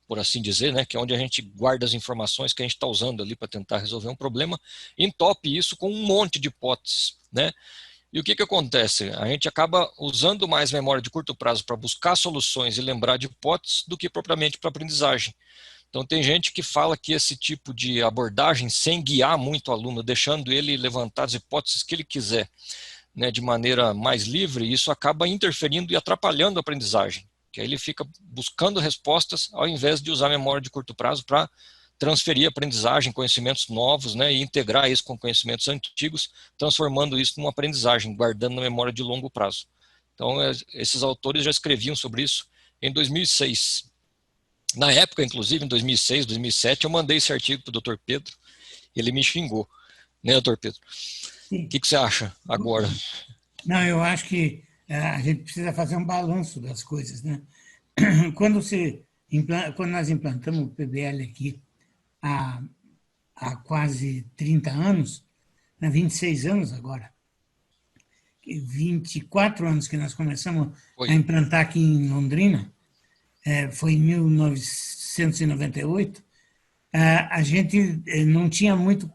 por assim dizer, né, que é onde a gente guarda as informações que a gente está usando ali para tentar resolver um problema, entope isso com um monte de hipóteses, né? E o que que acontece? A gente acaba usando mais memória de curto prazo para buscar soluções e lembrar de hipóteses do que propriamente para aprendizagem. Então tem gente que fala que esse tipo de abordagem, sem guiar muito o aluno, deixando ele levantar as hipóteses que ele quiser, né, de maneira mais livre, isso acaba interferindo e atrapalhando a aprendizagem, que aí ele fica buscando respostas ao invés de usar a memória de curto prazo para transferir aprendizagem, conhecimentos novos, né, e integrar isso com conhecimentos antigos, transformando isso numa aprendizagem, guardando na memória de longo prazo. Então, esses autores já escreviam sobre isso em 2006. Na época, inclusive, em 2006, 2007, eu mandei esse artigo para o Dr. Pedro, e ele me xingou, né, Dr. Pedro? O Sim. que você acha agora? Não, eu acho que a gente precisa fazer um balanço das coisas, né? Quando nós implantamos o PBL aqui há, há quase 30 anos, 26 anos agora, 24 anos que nós começamos Foi. a implantar aqui em Londrina, foi em 1998, a gente não tinha muito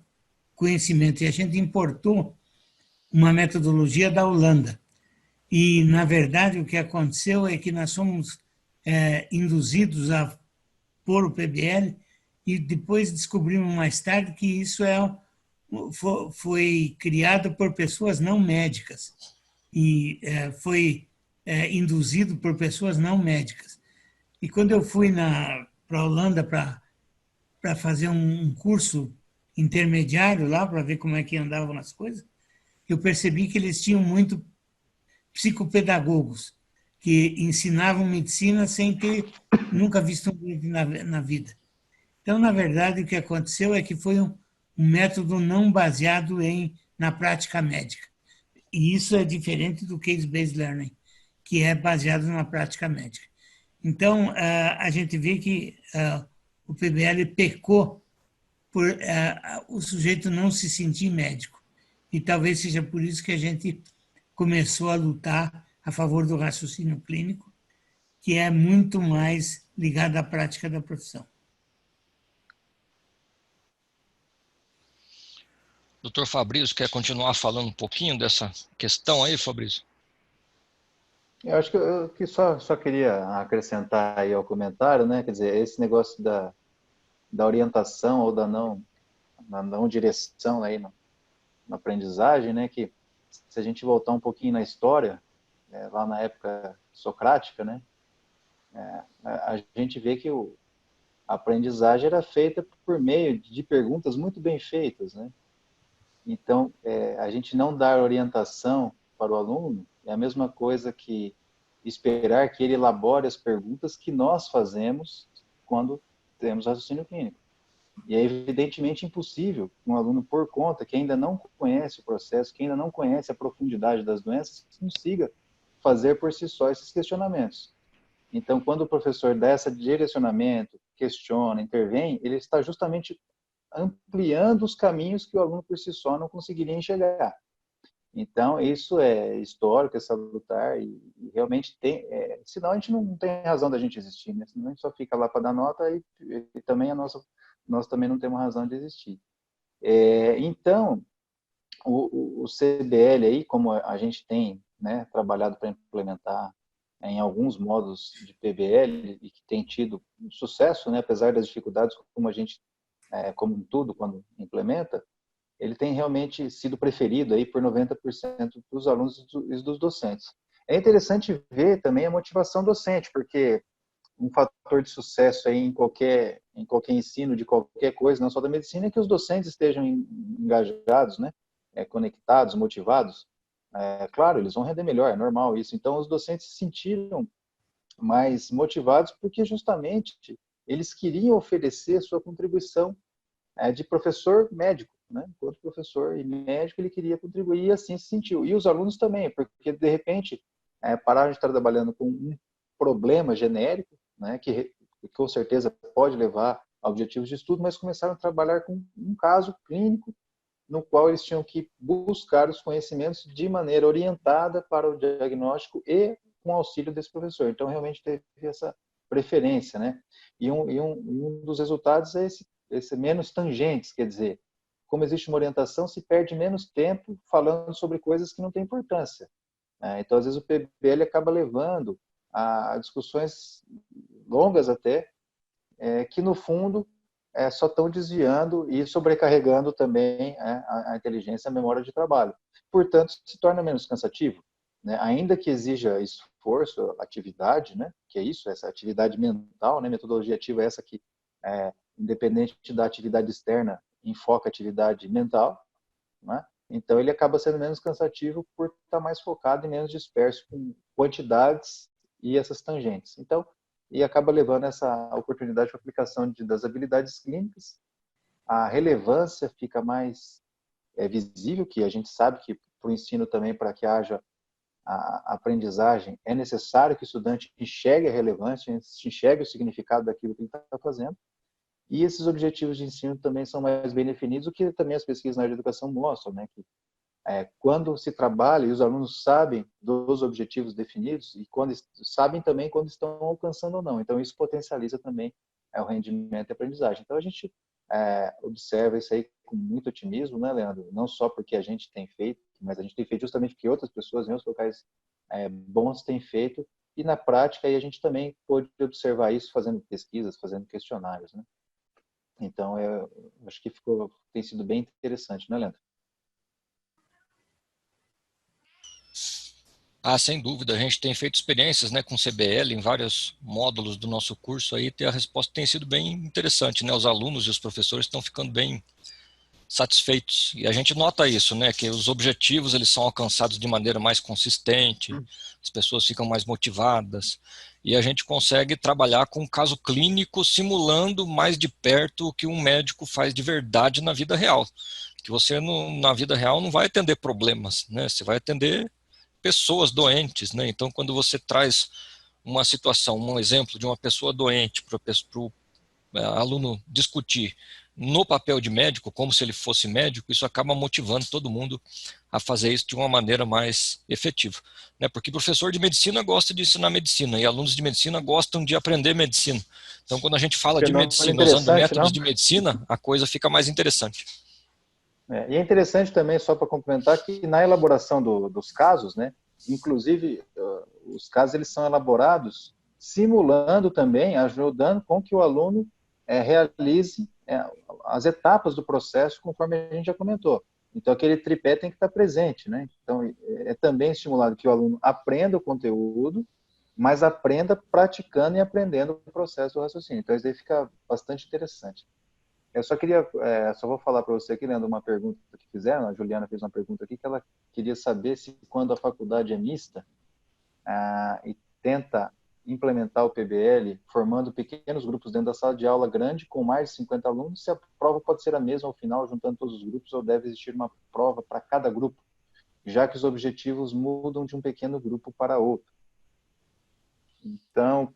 conhecimento e a gente importou uma metodologia da Holanda. E, na verdade, o que aconteceu é que nós fomos induzidos a pôr o PBL e depois descobrimos mais tarde que isso foi criado por pessoas não médicas e foi induzido por pessoas não médicas. E quando eu fui para a Holanda para fazer um curso intermediário lá, para ver como é que andavam as coisas, eu percebi que eles tinham muito psicopedagogos que ensinavam medicina sem ter nunca visto um doente na vida. Então, na verdade, o que aconteceu é que foi um método não baseado na prática médica. E isso é diferente do case-based learning, que é baseado na prática médica. Então, a gente vê que o PBL pecou por o sujeito não se sentir médico. E talvez seja por isso que a gente começou a lutar a favor do raciocínio clínico, que é muito mais ligado à prática da profissão. Doutor Fabrício, quer continuar falando um pouquinho dessa questão aí, Fabrício? Eu acho que eu só queria acrescentar aí ao comentário, né? Quer dizer, esse negócio da orientação ou da não direção aí na aprendizagem, né? Que se a gente voltar um pouquinho na história, lá na época socrática, né? A gente vê que a aprendizagem era feita por meio de perguntas muito bem feitas, né? Então, a gente não dar orientação para o aluno é a mesma coisa que esperar que ele elabore as perguntas que nós fazemos quando temos raciocínio clínico. E é evidentemente impossível que um aluno, por conta, que ainda não conhece o processo, que ainda não conhece a profundidade das doenças, consiga fazer por si só esses questionamentos. Então, quando o professor dá esse direcionamento, questiona, intervém, ele está justamente ampliando os caminhos que o aluno por si só não conseguiria enxergar. Então, isso é histórico, é salutar e realmente tem... senão a gente não tem razão da gente existir, né? Senão a gente só fica lá para dar nota e também nós também não temos razão de existir. Então, o CBL aí, como a gente tem, né, trabalhado para implementar em alguns modos de PBL e que tem tido sucesso, né, apesar das dificuldades, como a gente, como um tudo, quando implementa, ele tem realmente sido preferido aí por 90% dos alunos e dos docentes. É interessante ver também a motivação docente, porque um fator de sucesso aí em qualquer ensino de qualquer coisa, não só da medicina, é que os docentes estejam engajados, né, conectados, motivados. Claro, eles vão render melhor, é normal isso. Então, os docentes se sentiram mais motivados porque justamente eles queriam oferecer sua contribuição de professor médico, né? Enquanto professor e médico, ele queria contribuir e assim se sentiu. E os alunos também, porque de repente pararam de estar trabalhando com um problema genérico, né? Que com certeza pode levar a objetivos de estudo, mas começaram a trabalhar com um caso clínico no qual eles tinham que buscar os conhecimentos de maneira orientada para o diagnóstico e com auxílio desse professor. Então, realmente teve essa preferência, né? E um dos resultados é esse menos tangentes, quer dizer, como existe uma orientação, se perde menos tempo falando sobre coisas que não têm importância. Então, às vezes, o PBL acaba levando a discussões longas até, que, no fundo, só estão desviando e sobrecarregando também a inteligência e a memória de trabalho. Portanto, se torna menos cansativo, né? Ainda que exija esforço, atividade, né? Que é isso, essa atividade mental, né? Metodologia ativa é essa que, independente da atividade externa, enfoca a atividade mental, né? Então, ele acaba sendo menos cansativo por estar mais focado e menos disperso com quantidades e essas tangentes. Então, e acaba levando essa oportunidade de aplicação das habilidades clínicas. A relevância fica mais visível, que a gente sabe que para o ensino também, para que haja a aprendizagem, é necessário que o estudante enxergue a relevância, enxergue o significado daquilo que ele está fazendo. E esses objetivos de ensino também são mais bem definidos, o que também as pesquisas na área de educação mostram, né? Que quando se trabalha e os alunos sabem dos objetivos definidos e sabem também quando estão alcançando ou não. Então, isso potencializa também o rendimento e a aprendizagem. Então, a gente observa isso aí com muito otimismo, né, Leandro? Não só porque a gente tem feito, mas a gente tem feito justamente porque outras pessoas em outros locais bons têm feito. E, na prática, aí a gente também pode observar isso fazendo pesquisas, fazendo questionários, né? Então, eu acho que tem sido bem interessante, né, Leandro? Sem dúvida, a gente tem feito experiências, né, com CBL em vários módulos do nosso curso aí, e a resposta tem sido bem interessante, né? Os alunos e os professores estão ficando bem satisfeitos. E a gente nota isso, né, que os objetivos eles são alcançados de maneira mais consistente, as pessoas ficam mais motivadas, e a gente consegue trabalhar com um caso clínico simulando mais de perto o que um médico faz de verdade na vida real. Que você, na vida real, não vai atender problemas, né? Você vai atender pessoas doentes, né? Então, quando você traz uma situação, um exemplo de uma pessoa doente para o aluno discutir no papel de médico, como se ele fosse médico, isso acaba motivando todo mundo a fazer isso de uma maneira mais efetiva, né? Porque professor de medicina gosta de ensinar medicina e alunos de medicina gostam de aprender medicina. Então, quando a gente fala de medicina usando métodos de medicina, a coisa fica mais interessante. E é interessante também, só para complementar, que na elaboração dos casos, né, inclusive os casos eles são elaborados simulando também, ajudando com que o aluno realize as etapas do processo, conforme a gente já comentou. Então, aquele tripé tem que estar presente, né? Então, é também estimulado que o aluno aprenda o conteúdo, mas aprenda praticando e aprendendo o processo do raciocínio. Então, isso aí fica bastante interessante. Eu só queria, só vou falar para você aqui, lendo uma pergunta que fizeram, a Juliana fez uma pergunta aqui, que ela queria saber se quando a faculdade é mista e tenta implementar o PBL, formando pequenos grupos dentro da sala de aula grande, com mais de 50 alunos, se a prova pode ser a mesma ao final, juntando todos os grupos, ou deve existir uma prova para cada grupo, já que os objetivos mudam de um pequeno grupo para outro. Então,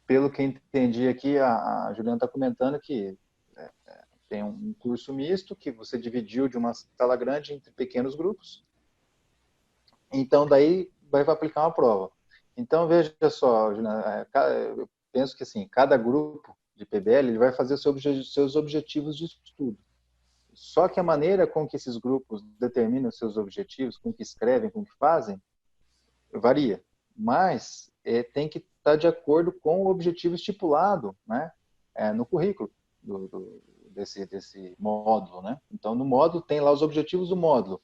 pelo que entendi aqui, a Juliana está comentando que tem um curso misto que você dividiu de uma sala grande entre pequenos grupos. Então, daí vai aplicar uma prova. Então, veja só, Juliana, eu penso que assim, cada grupo de PBL ele vai fazer seus objetivos de estudo. Só que a maneira com que esses grupos determinam seus objetivos, com que escrevem, com que fazem, varia. Mas tem que estar de acordo com o objetivo estipulado, né, no currículo desse módulo, né? Então, no módulo tem lá os objetivos do módulo.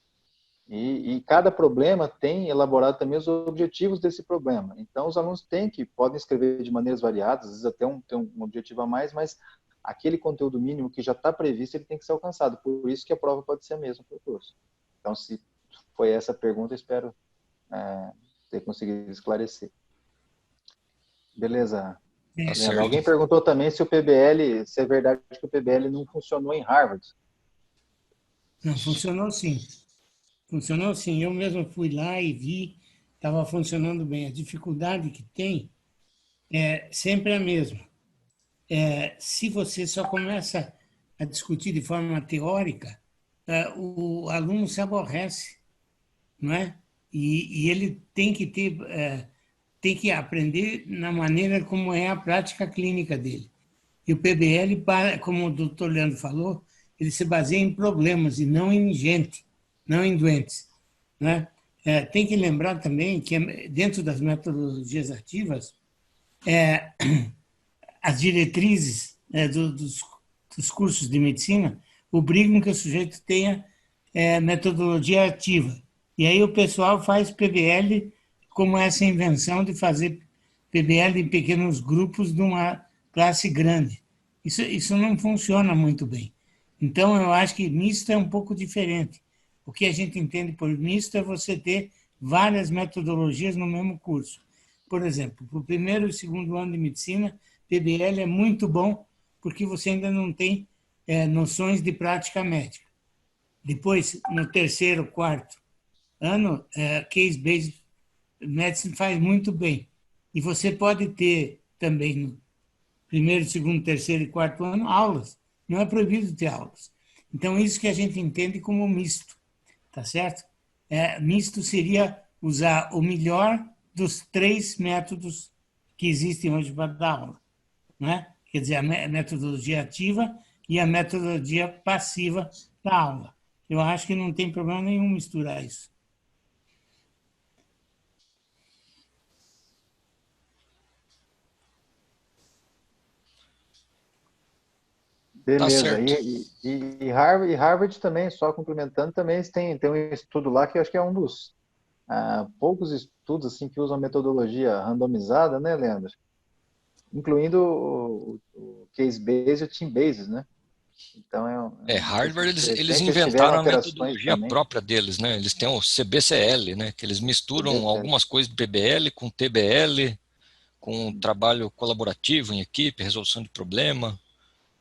E cada problema tem elaborado também os objetivos desse problema. Então, os alunos podem escrever de maneiras variadas, às vezes até tem um objetivo a mais, mas aquele conteúdo mínimo que já está previsto, ele tem que ser alcançado. Por isso que a prova pode ser a mesma para o curso. Então, se foi essa a pergunta, eu espero ter conseguido esclarecer. Beleza. Tá. Alguém perguntou também se é verdade que o PBL não funcionou em Harvard. Não, funcionou sim. Funcionou sim. Eu mesmo fui lá e vi, estava funcionando bem. A dificuldade que tem é sempre a mesma. Se você só começa a discutir de forma teórica, o aluno se aborrece, não é? E ele tem que tem que aprender na maneira como é a prática clínica dele. E o PBL, como o doutor Leandro falou, ele se baseia em problemas e não em gente, não em doentes, né? Tem que lembrar também que dentro das metodologias ativas, as diretrizes, dos cursos de medicina obrigam que o sujeito tenha metodologia ativa. E aí o pessoal faz PBL como essa invenção de fazer PBL em pequenos grupos de uma classe grande. Isso não funciona muito bem. Então, eu acho que misto é um pouco diferente. O que a gente entende por misto é você ter várias metodologias no mesmo curso. Por exemplo, para o primeiro e segundo ano de medicina, PBL é muito bom porque você ainda não tem noções de prática médica. Depois, no terceiro, quarto ano, case-based medicine faz muito bem. E você pode ter também no primeiro, segundo, terceiro e quarto ano aulas. Não é proibido ter aulas. Então, isso que a gente entende como misto, tá certo? Misto seria usar o melhor dos 3 métodos que existem hoje para dar aula, né? Quer dizer, a metodologia ativa e a metodologia passiva da aula. Eu acho que não tem problema nenhum misturar isso. Tá Beleza. certo. E Harvard também, só complementando, também tem um estudo lá que eu acho que é um dos poucos estudos assim que usam metodologia randomizada, né, Leandro? Incluindo o case-based e o team-based, né? Então é um estudo Harvard, eles interessante. Eles tiveram inventaram a alterações metodologia também. própria deles, né? Eles têm o CBCL, né? Que eles misturam CBCL. algumas coisas de PBL com TBL, com trabalho colaborativo em equipe, resolução de problema.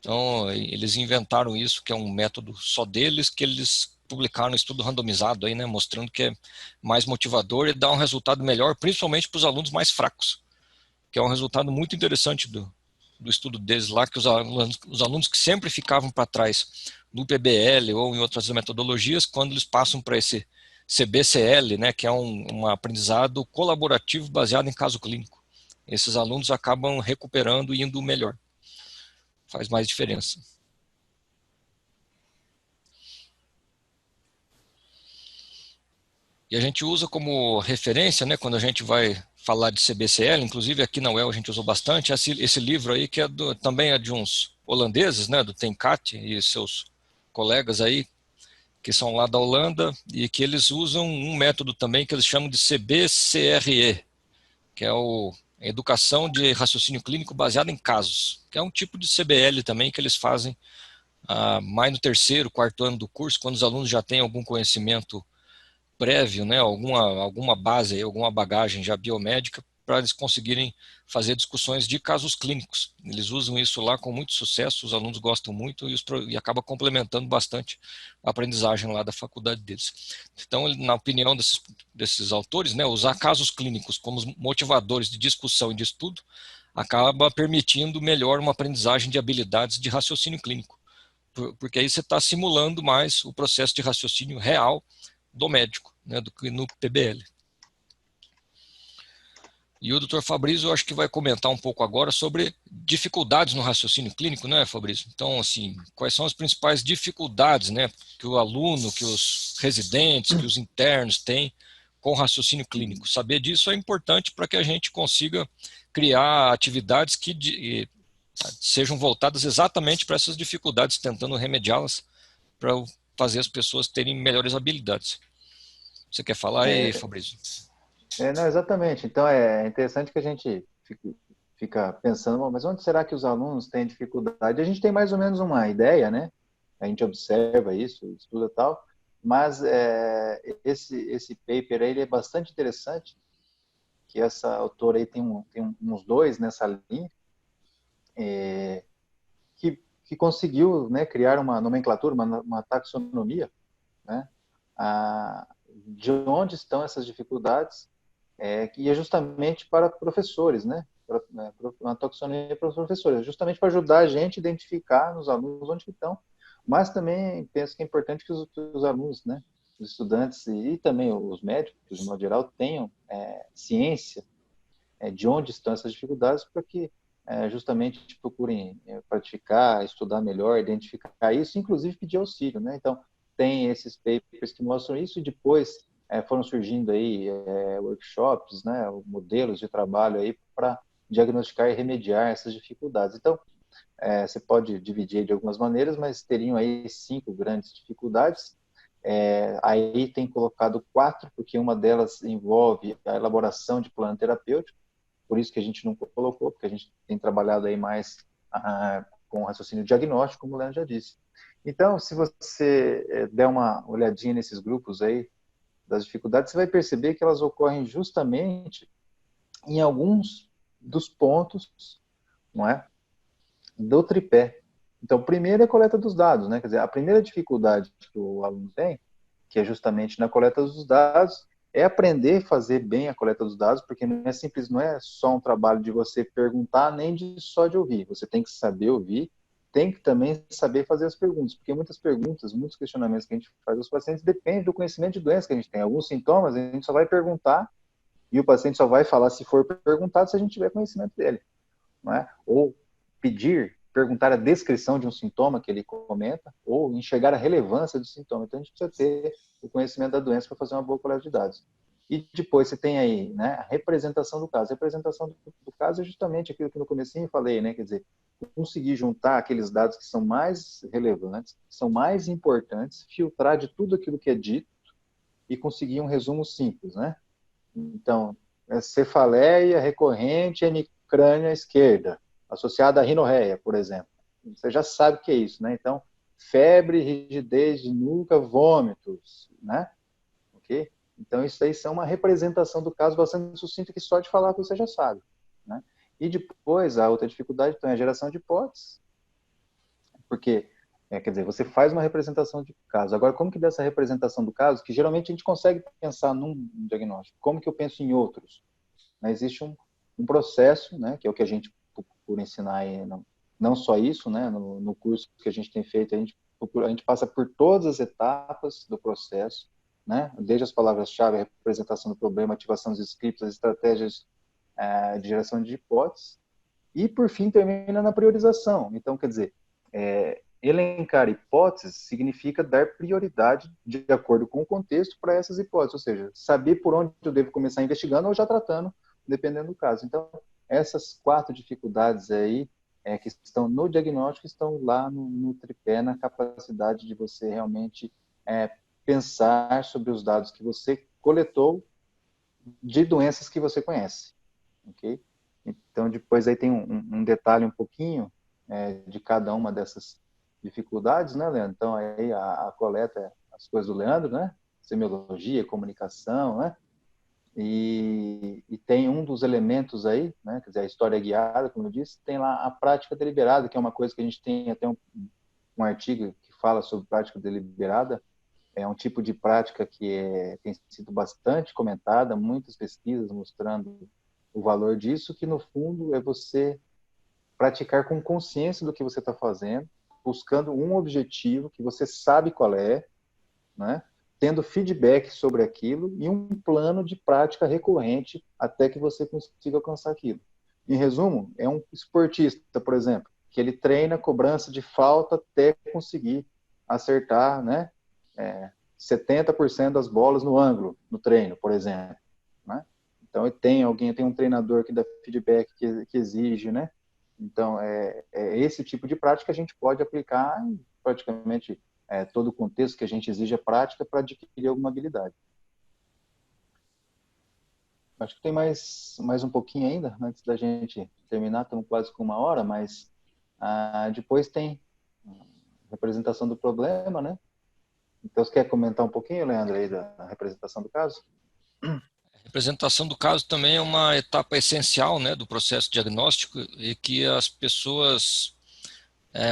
Então, eles inventaram isso, que é um método só deles, que eles publicaram um estudo randomizado aí, né? Mostrando que é mais motivador e dá um resultado melhor, principalmente para os alunos mais fracos, que é um resultado muito interessante do estudo deles lá, que os alunos que sempre ficavam para trás no PBL ou em outras metodologias, quando eles passam para esse CBCL, né, que é um aprendizado colaborativo baseado em caso clínico, esses alunos acabam recuperando e indo melhor. Faz mais diferença. E a gente usa como referência, né, quando a gente vai falar de CBCL, inclusive aqui na UEL a gente usou bastante, esse livro aí que também é de uns holandeses, né, do Ten Cate e seus colegas aí, que são lá da Holanda, e que eles usam um método também que eles chamam de CBCRE, que é Educação de Raciocínio Clínico Baseado em Casos, que é um tipo de CBL também que eles fazem mais no terceiro, quarto ano do curso, quando os alunos já têm algum conhecimento prévio, né, alguma base, alguma bagagem já biomédica, para eles conseguirem fazer discussões de casos clínicos. Eles usam isso lá com muito sucesso, os alunos gostam muito e acaba complementando bastante a aprendizagem lá da faculdade deles. Então, na opinião desses autores, né, usar casos clínicos como motivadores de discussão e de estudo acaba permitindo melhor uma aprendizagem de habilidades de raciocínio clínico, porque aí você está simulando mais o processo de raciocínio real do médico, né, do que no PBL. E o Dr. Fabrício, eu acho que vai comentar um pouco agora sobre dificuldades no raciocínio clínico, né, Fabrício? Então, assim, quais são as principais dificuldades, né, que o aluno, que os residentes, que os internos têm com o raciocínio clínico? Saber disso é importante para que a gente consiga criar atividades que sejam voltadas exatamente para essas dificuldades, tentando remediá-las para fazer as pessoas terem melhores habilidades. Você quer falar aí, Fabrício? Não, exatamente. Então, é interessante que a gente fica pensando, mas onde será que os alunos têm dificuldade? A gente tem mais ou menos uma ideia, né? A gente observa isso, estuda tal, mas esse paper aí, ele é bastante interessante, que essa autora aí tem uns 2 nessa linha, que conseguiu, né, criar uma nomenclatura, uma taxonomia, né? De onde estão essas dificuldades, que é justamente para professores, né? Uma taxonomia para os professores, justamente para ajudar a gente a identificar nos alunos onde estão, mas também penso que é importante que os alunos, né, os estudantes e também os médicos, de modo geral, tenham ciência de onde estão essas dificuldades, para que justamente procurem praticar, estudar melhor, identificar isso, inclusive pedir auxílio, né? Então, tem esses papers que mostram isso, e depois foram surgindo aí workshops, né, modelos de trabalho aí para diagnosticar e remediar essas dificuldades. Então, você pode dividir de algumas maneiras, mas teriam aí 5 grandes dificuldades. Aí tem colocado 4, porque uma delas envolve a elaboração de plano terapêutico, por isso que a gente não colocou, porque a gente tem trabalhado aí mais com raciocínio diagnóstico, como o Leandro já disse. Então, se você der uma olhadinha nesses grupos aí das dificuldades, você vai perceber que elas ocorrem justamente em alguns dos pontos, não é, do tripé. Então, primeiro é a coleta dos dados, né? Quer dizer, a primeira dificuldade que o aluno tem, que é justamente na coleta dos dados, é aprender a fazer bem a coleta dos dados, porque não é simples, não é só um trabalho de você perguntar, nem só de ouvir. Você tem que saber ouvir, tem que também saber fazer as perguntas, porque muitas perguntas, muitos questionamentos que a gente faz aos pacientes dependem do conhecimento de doença que a gente tem. Alguns sintomas a gente só vai perguntar e o paciente só vai falar se for perguntado se a gente tiver conhecimento dele, não é? Ou perguntar a descrição de um sintoma que ele comenta, ou enxergar a relevância do sintoma. Então, a gente precisa ter o conhecimento da doença para fazer uma boa coleta de dados. E depois você tem aí, né, a representação do caso. A representação do caso é justamente aquilo que no comecinho eu falei, né, quer dizer, conseguir juntar aqueles dados que são mais relevantes, que são mais importantes, filtrar de tudo aquilo que é dito e conseguir um resumo simples, né? Então, cefaleia recorrente hemicrânea esquerda, associada à rinorreia, por exemplo. Você já sabe o que é isso, né? Então, febre, rigidez de nuca, vômitos, né? Ok? Então, isso aí são uma representação do caso bastante sucinta que só de falar que você já sabe, né? E depois, a outra dificuldade, então, é a geração de hipóteses, porque, quer dizer, você faz uma representação de caso. Agora, como que dessa representação do caso, que geralmente a gente consegue pensar num diagnóstico, como que eu penso em outros? Mas existe um processo, né, que é o que a gente procura ensinar aí, não só isso, né, no curso que a gente tem feito, a gente passa por todas as etapas do processo, né, desde as palavras-chave, a representação do problema, ativação dos scripts, as estratégias de geração de hipóteses, e por fim termina na priorização. Então, quer dizer, elencar hipóteses significa dar prioridade de acordo com o contexto para essas hipóteses, ou seja, saber por onde eu devo começar investigando ou já tratando, dependendo do caso. Então, essas 4 dificuldades aí que estão no diagnóstico estão lá no tripé, na capacidade de você realmente pensar sobre os dados que você coletou de doenças que você conhece, ok? Então, depois aí tem um detalhe um pouquinho de cada uma dessas dificuldades, né, Leandro? Então, aí a coleta, as coisas do Leandro, né? Semiologia, comunicação, né? E tem um dos elementos aí, né? Quer dizer, a história guiada, como eu disse, tem lá a prática deliberada, que é uma coisa que a gente tem até um artigo que fala sobre prática deliberada. É um tipo de prática que tem sido bastante comentada, muitas pesquisas mostrando o valor disso, que no fundo é você praticar com consciência do que você está fazendo, buscando um objetivo que você sabe qual é, né? Tendo feedback sobre aquilo e um plano de prática recorrente até que você consiga alcançar aquilo. Em resumo, é um esportista, por exemplo, que ele treina cobrança de falta até conseguir acertar, né, 70% das bolas no ângulo, no treino, por exemplo, né? Então, tem um treinador que dá feedback que exige, né? Então, esse tipo de prática que a gente pode aplicar em praticamente todo o contexto que a gente exige a prática para adquirir alguma habilidade. Acho que tem mais um pouquinho ainda, antes da gente terminar, estamos quase com 1 hora, mas depois tem a representação do problema, né? Então, você quer comentar um pouquinho, Leandro, aí da representação do caso? A representação do caso também é uma etapa essencial, né, do processo diagnóstico e que as pessoas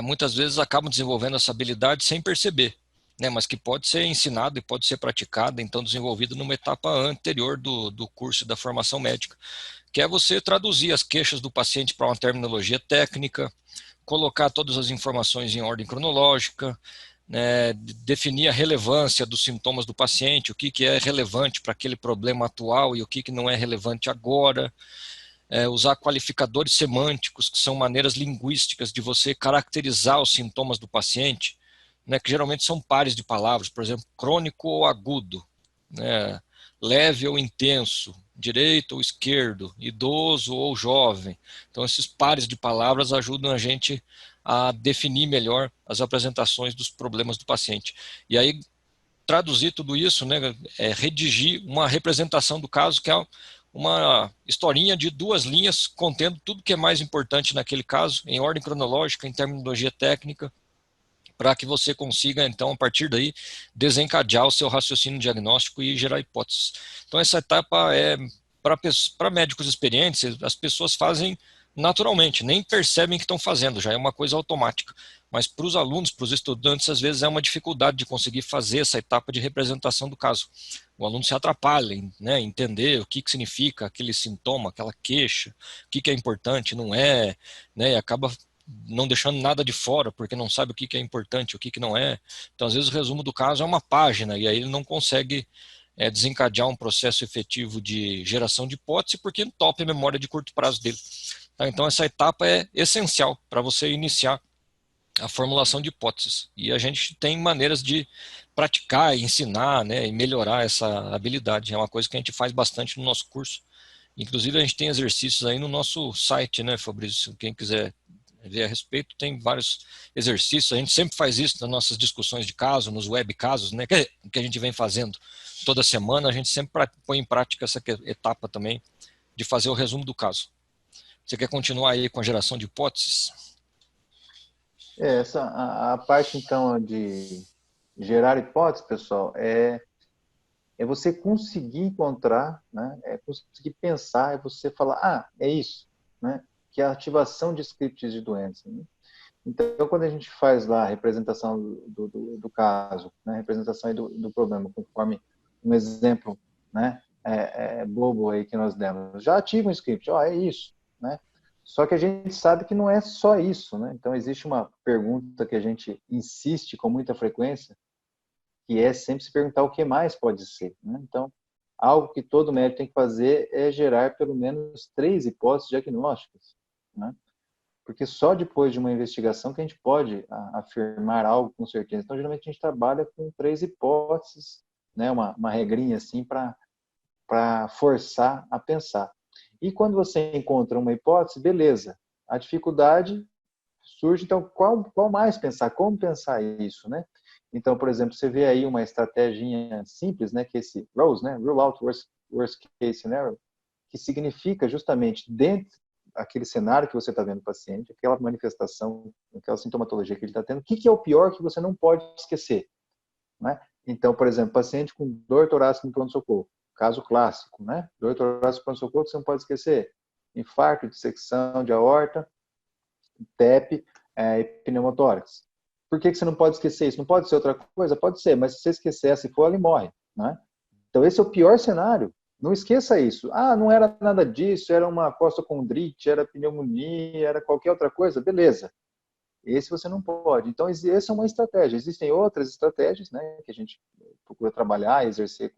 muitas vezes acabam desenvolvendo essa habilidade sem perceber, né, mas que pode ser ensinado e pode ser praticada, então desenvolvida numa etapa anterior do curso da formação médica, que é você traduzir as queixas do paciente para uma terminologia técnica, colocar todas as informações em ordem cronológica, né, definir a relevância dos sintomas do paciente, o que é relevante para aquele problema atual e o que não é relevante agora, usar qualificadores semânticos, que são maneiras linguísticas de você caracterizar os sintomas do paciente, né, que geralmente são pares de palavras, por exemplo, crônico ou agudo, né, leve ou intenso, direito ou esquerdo, idoso ou jovem. Então, esses pares de palavras ajudam a gente a definir melhor as apresentações dos problemas do paciente. E aí, traduzir tudo isso, né, redigir uma representação do caso, que é uma historinha de 2 linhas, contendo tudo que é mais importante naquele caso, em ordem cronológica, em terminologia técnica, para que você consiga, então, a partir daí, desencadear o seu raciocínio diagnóstico e gerar hipóteses. Então, essa etapa é, para médicos experientes, as pessoas fazem naturalmente, nem percebem que estão fazendo, já é uma coisa automática. Mas para os alunos, para os estudantes, às vezes é uma dificuldade de conseguir fazer essa etapa de representação do caso. O aluno se atrapalha em, né, entender o que significa aquele sintoma, aquela queixa, o que é importante, não é, né, e acaba não deixando nada de fora, porque não sabe o que é importante, o que não é. Então, às vezes, o resumo do caso é uma página, e aí ele não consegue desencadear um processo efetivo de geração de hipótese, porque entope a memória de curto prazo dele. Tá? Então, essa etapa é essencial para você iniciar a formulação de hipóteses. E a gente tem maneiras de praticar, ensinar, né, e melhorar essa habilidade. É uma coisa que a gente faz bastante no nosso curso. Inclusive, a gente tem exercícios aí no nosso site, né, Fabrício? Quem quiser ver a respeito, tem vários exercícios. A gente sempre faz isso nas nossas discussões de caso, nos web casos, né, que a gente vem fazendo toda semana. A gente sempre põe em prática essa etapa também de fazer o resumo do caso. Você quer continuar aí com a geração de hipóteses? A parte, então, de gerar hipótese, pessoal, é você conseguir encontrar, né? É conseguir pensar, é você falar, é isso, né? Que é a ativação de scripts de doença. Né? Então, quando a gente faz lá a representação do caso, né? A representação do problema, conforme um exemplo, né? Bobo aí que nós demos, já ativa um script, é isso, né? Só que a gente sabe que não é só isso, né? Então, existe uma pergunta que a gente insiste com muita frequência, que é sempre se perguntar o que mais pode ser, né? Então, algo que todo médico tem que fazer é gerar pelo menos 3 hipóteses diagnósticas, né? Porque só depois de uma investigação que a gente pode afirmar algo com certeza. Então, geralmente a gente trabalha com 3 hipóteses, né? Uma regrinha assim para forçar a pensar. E quando você encontra uma hipótese, beleza. A dificuldade surge, então, qual mais pensar? Como pensar isso, né? Então, por exemplo, você vê aí uma estratégia simples, né, que é esse ROSE, né, Rule Out Worst Case Scenario, que significa justamente dentro daquele cenário que você está vendo o paciente, aquela manifestação, aquela sintomatologia que ele está tendo, o que é o pior que você não pode esquecer, né? Então, por exemplo, paciente com dor torácica no pronto-socorro, caso clássico, né? Dor torácica no pronto-socorro que você não pode esquecer, infarto, dissecção de aorta, TEP e pneumotórax. Por que você não pode esquecer isso? Não pode ser outra coisa? Pode ser, mas se você esquecer, se for, ele morre, né? Então, esse é o pior cenário. Não esqueça isso. Não era nada disso, era uma costocondrite, era pneumonia, era qualquer outra coisa. Beleza. Esse você não pode. Então, essa é uma estratégia. Existem outras estratégias, né, que a gente procura trabalhar, exercer,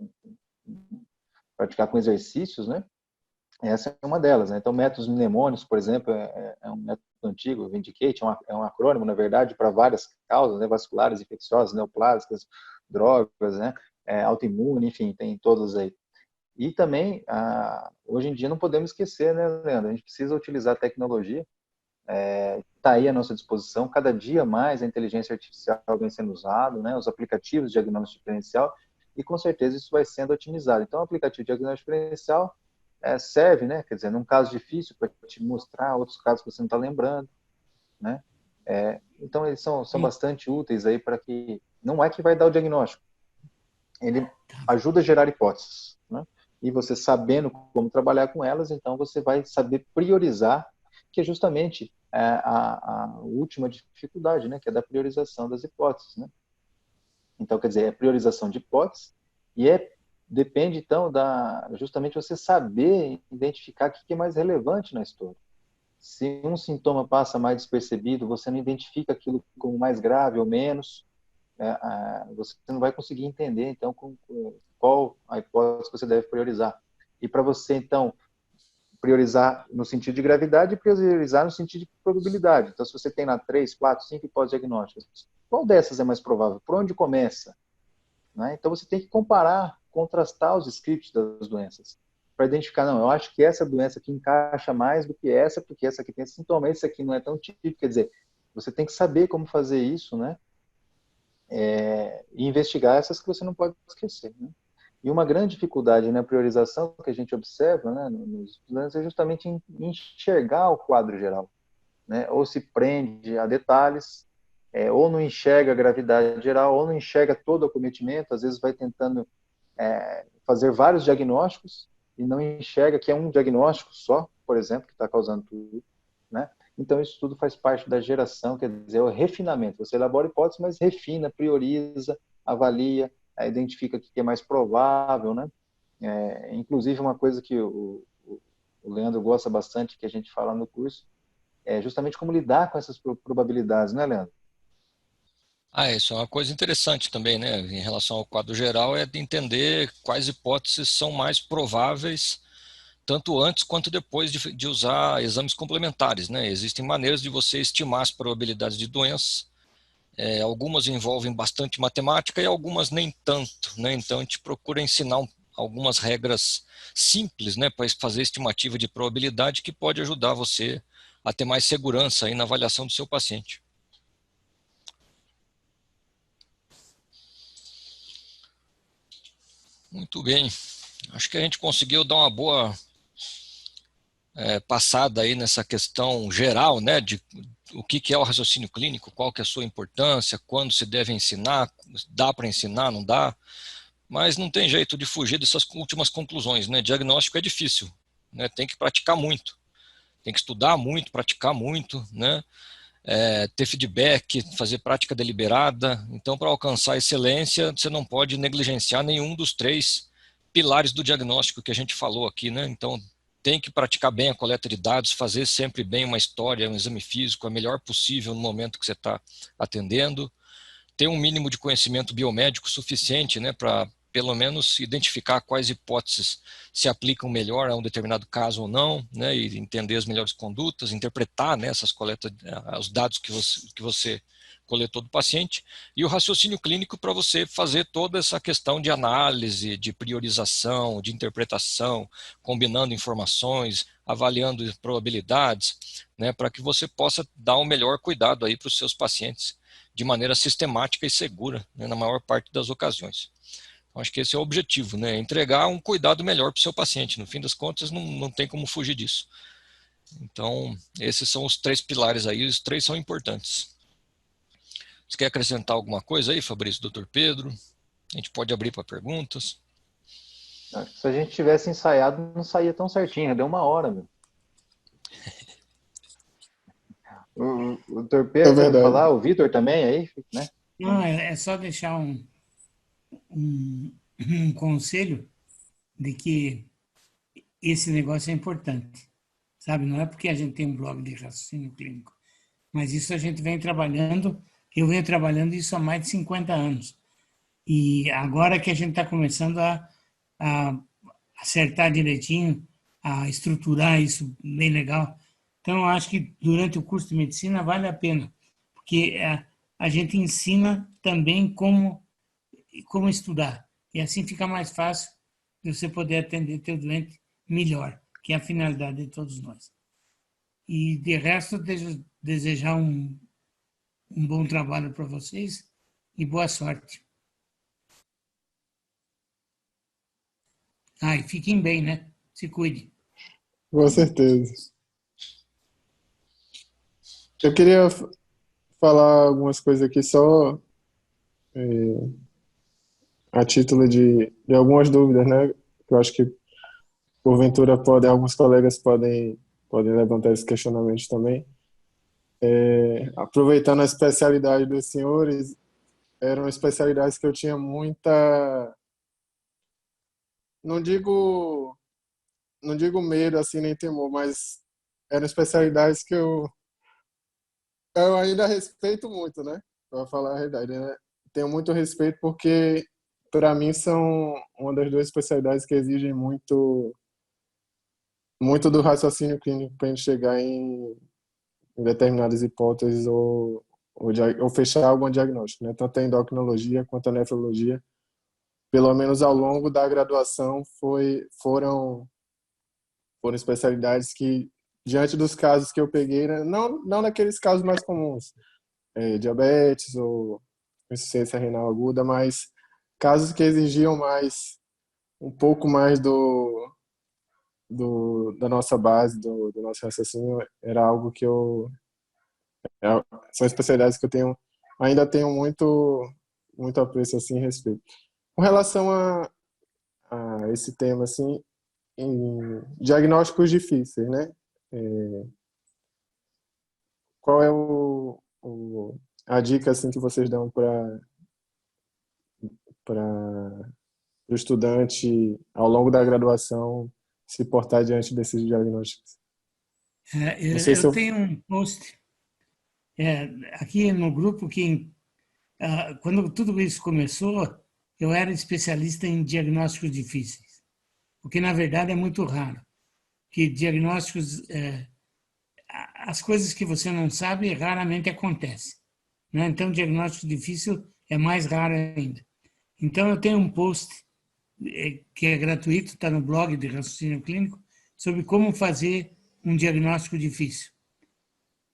praticar com exercícios, né? Essa é uma delas, né? Então, métodos mnemônicos, por exemplo, é um método antigo, Vindicate, é um acrônimo, na verdade, para várias causas, né? Vasculares, infecciosas, neoplásicas, drogas, né? Autoimune, enfim, tem todos aí. E também, hoje em dia, não podemos esquecer, né, Leandro? A gente precisa utilizar a tecnologia, está aí à nossa disposição, cada dia mais a inteligência artificial vem sendo usada, né? Os aplicativos de diagnóstico diferencial, e com certeza isso vai sendo otimizado. Então, o aplicativo de diagnóstico diferencial serve, né? Quer dizer, num caso difícil, para te mostrar outros casos que você não está lembrando, né? Então, eles são bastante úteis aí para que... Não é que vai dar o diagnóstico. Ele ajuda a gerar hipóteses, né? E você sabendo como trabalhar com elas, então você vai saber priorizar, que é justamente a última dificuldade, né? Que é da priorização das hipóteses, né? Então, quer dizer, é priorização de hipóteses e depende, então, justamente você saber identificar o que é mais relevante na história. Se um sintoma passa mais despercebido, você não identifica aquilo como mais grave ou menos, você não vai conseguir entender, então, qual a hipótese que você deve priorizar. E para você, então, priorizar no sentido de gravidade e priorizar no sentido de probabilidade. Então, se você tem lá 3, 4, 5 hipóteses diagnósticas, qual dessas é mais provável? Por onde começa? Né? Então, você tem que comparar, contrastar os scripts das doenças, para identificar, não, eu acho que essa doença aqui encaixa mais do que essa, porque essa aqui tem esse sintoma, esse aqui não é tão típico. Quer dizer, você tem que saber como fazer isso, né? E investigar essas que você não pode esquecer, né? E uma grande dificuldade na priorização que a gente observa, né, nos estudantes é justamente enxergar o quadro geral, né? Ou se prende a detalhes, ou não enxerga a gravidade geral, ou não enxerga todo o acometimento, às vezes vai tentando fazer vários diagnósticos e não enxerga que é um diagnóstico só, por exemplo, que está causando tudo, né? Então, isso tudo faz parte da geração, quer dizer, o refinamento. Você elabora hipóteses, mas refina, prioriza, avalia, identifica o que é mais provável, né? Inclusive, uma coisa que o Leandro gosta bastante, que a gente fala no curso, é justamente como lidar com essas probabilidades, né, Leandro? Isso é uma coisa interessante também, né? Em relação ao quadro geral, é de entender quais hipóteses são mais prováveis, tanto antes quanto depois de usar exames complementares, né? Existem maneiras de você estimar as probabilidades de doenças. Algumas envolvem bastante matemática e algumas nem tanto, né? Então a gente procura ensinar algumas regras simples, né, para fazer estimativa de probabilidade que pode ajudar você a ter mais segurança aí na avaliação do seu paciente. Muito bem. Acho que a gente conseguiu dar uma boa passada aí nessa questão geral, né, de o que é o raciocínio clínico, qual que é a sua importância, quando se deve ensinar, dá para ensinar, não dá, mas não tem jeito de fugir dessas últimas conclusões, né? Diagnóstico é difícil, né? Tem que praticar muito, tem que estudar muito, praticar muito, né? Ter feedback, fazer prática deliberada. Então, para alcançar a excelência, você não pode negligenciar nenhum dos 3 pilares do diagnóstico que a gente falou aqui, né? Então, tem que praticar bem a coleta de dados, fazer sempre bem uma história, um exame físico, a melhor possível no momento que você está atendendo, ter um mínimo de conhecimento biomédico suficiente, né, para pelo menos identificar quais hipóteses se aplicam melhor a um determinado caso ou não, né, e entender as melhores condutas, interpretar, né, essas coletas, os dados que você coletou do paciente, e o raciocínio clínico para você fazer toda essa questão de análise, de priorização, de interpretação, combinando informações, avaliando probabilidades, né, para que você possa dar o melhor cuidado aí para os seus pacientes de maneira sistemática e segura, né, na maior parte das ocasiões. Então, acho que esse é o objetivo, né, entregar um cuidado melhor para o seu paciente. No fim das contas, não tem como fugir disso. Então, esses são os 3 pilares aí, os 3 são importantes. Você quer acrescentar alguma coisa aí, Fabrício, doutor Pedro? A gente pode abrir para perguntas. Acho que se a gente tivesse ensaiado, não saía tão certinho, deu 1 hora, meu. O doutor É Pedro quer verdade. falar, o Vitor também aí, né? Não, é só deixar um conselho de que esse negócio é importante, sabe? Não é porque a gente tem um blog de raciocínio clínico, mas isso a gente vem trabalhando, eu venho trabalhando isso há mais de 50 anos. E agora que a gente está começando a acertar direitinho, a estruturar isso bem legal. Então, eu acho que durante o curso de medicina vale a pena, porque a gente ensina também como estudar. E assim fica mais fácil de você poder atender teu doente melhor, que é a finalidade de todos nós. E de resto, desejar um bom trabalho para vocês e boa sorte. E fiquem bem, né? Se cuide. Com certeza. Eu queria falar algumas coisas aqui só a título de algumas dúvidas, né? Que eu acho que porventura alguns colegas podem levantar esses questionamentos também. Aproveitando a especialidade dos senhores, eram especialidades que eu tinha muita, não digo, não digo medo assim nem temor, mas eram especialidades que eu ainda respeito muito, né? Para falar a verdade, né? Tenho muito respeito porque para mim são uma das 2 especialidades que exigem muito muito do raciocínio clínico para a gente chegar em determinadas hipóteses ou fechar algum diagnóstico, né? Tanto a endocrinologia quanto a nefrologia, pelo menos ao longo da graduação, foram especialidades que, diante dos casos que eu peguei, né? Não naqueles casos mais comuns, diabetes ou insuficiência renal aguda, mas casos que exigiam um pouco mais da nossa base, do nosso raciocínio, era algo que são especialidades que ainda tenho muito apreço assim, e respeito. Com relação a esse tema, assim, em diagnósticos difíceis, né? Qual é a dica assim que vocês dão para o estudante ao longo da graduação se portar diante desses diagnósticos? Não sei se Eu eu... tenho um post aqui no grupo que, quando tudo isso começou, eu era especialista em diagnósticos difíceis, o que na verdade é muito raro, que diagnósticos, as coisas que você não sabe raramente acontecem, né? Então, diagnóstico difícil é mais raro ainda. Então, eu tenho um post que é gratuito, está no blog de raciocínio clínico, sobre como fazer um diagnóstico difícil.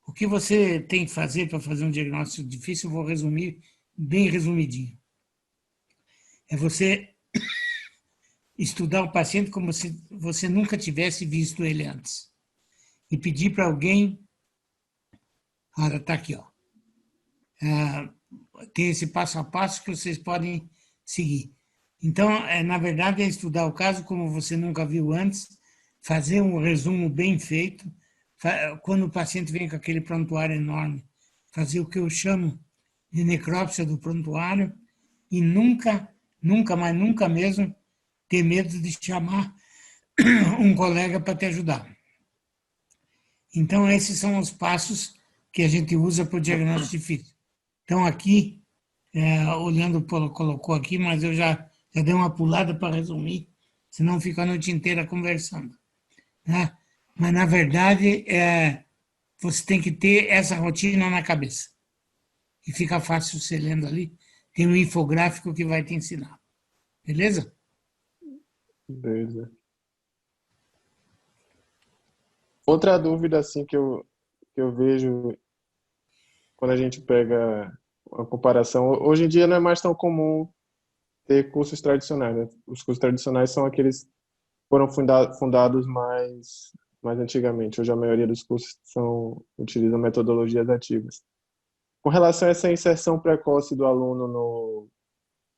O que você tem que fazer para fazer um diagnóstico difícil, eu vou resumir bem resumidinho. É você estudar o paciente como se você nunca tivesse visto ele antes. E pedir para alguém, olha, está aqui, ó. Tem esse passo a passo que vocês podem seguir. Então, na verdade, é estudar o caso como você nunca viu antes, fazer um resumo bem feito. Quando o paciente vem com aquele prontuário enorme, fazer o que eu chamo de necrópsia do prontuário e nunca, nunca, mas nunca mesmo ter medo de chamar um colega para te ajudar. Então, esses são os passos que a gente usa para o diagnóstico difícil. Então, aqui, olhando, colocou aqui, mas eu já dei uma pulada para resumir, senão fica a noite inteira conversando, né? Mas, na verdade, você tem que ter essa rotina na cabeça. E fica fácil você lendo ali. Tem um infográfico que vai te ensinar. Beleza? Beleza. Outra dúvida assim que eu vejo quando a gente pega a comparação, hoje em dia não é mais tão comum ter cursos tradicionais, né? Os cursos tradicionais são aqueles que foram fundados mais antigamente. Hoje a maioria dos cursos utilizam metodologias ativas. Com relação a essa inserção precoce do aluno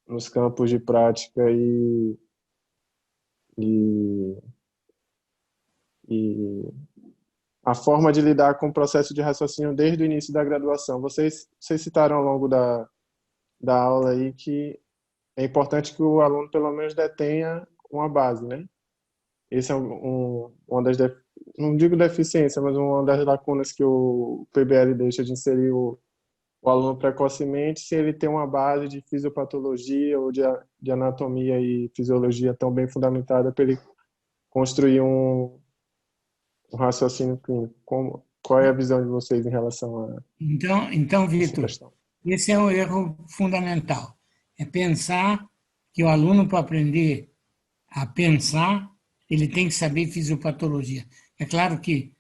nos campos de prática e a forma de lidar com o processo de raciocínio desde o início da graduação. Vocês citaram ao longo da aula aí que é importante que o aluno pelo menos detenha uma base, né? Esse é uma das, não digo deficiência, mas uma das lacunas que o PBL deixa de inserir o aluno precocemente, se ele tem uma base de fisiopatologia ou de anatomia e fisiologia tão bem fundamentada para ele construir um raciocínio clínico. Qual é a visão de vocês em relação a Então, essa Vitor, questão? esse é um erro fundamental. É pensar que o aluno, para aprender a pensar, ele tem que saber fisiopatologia. É claro que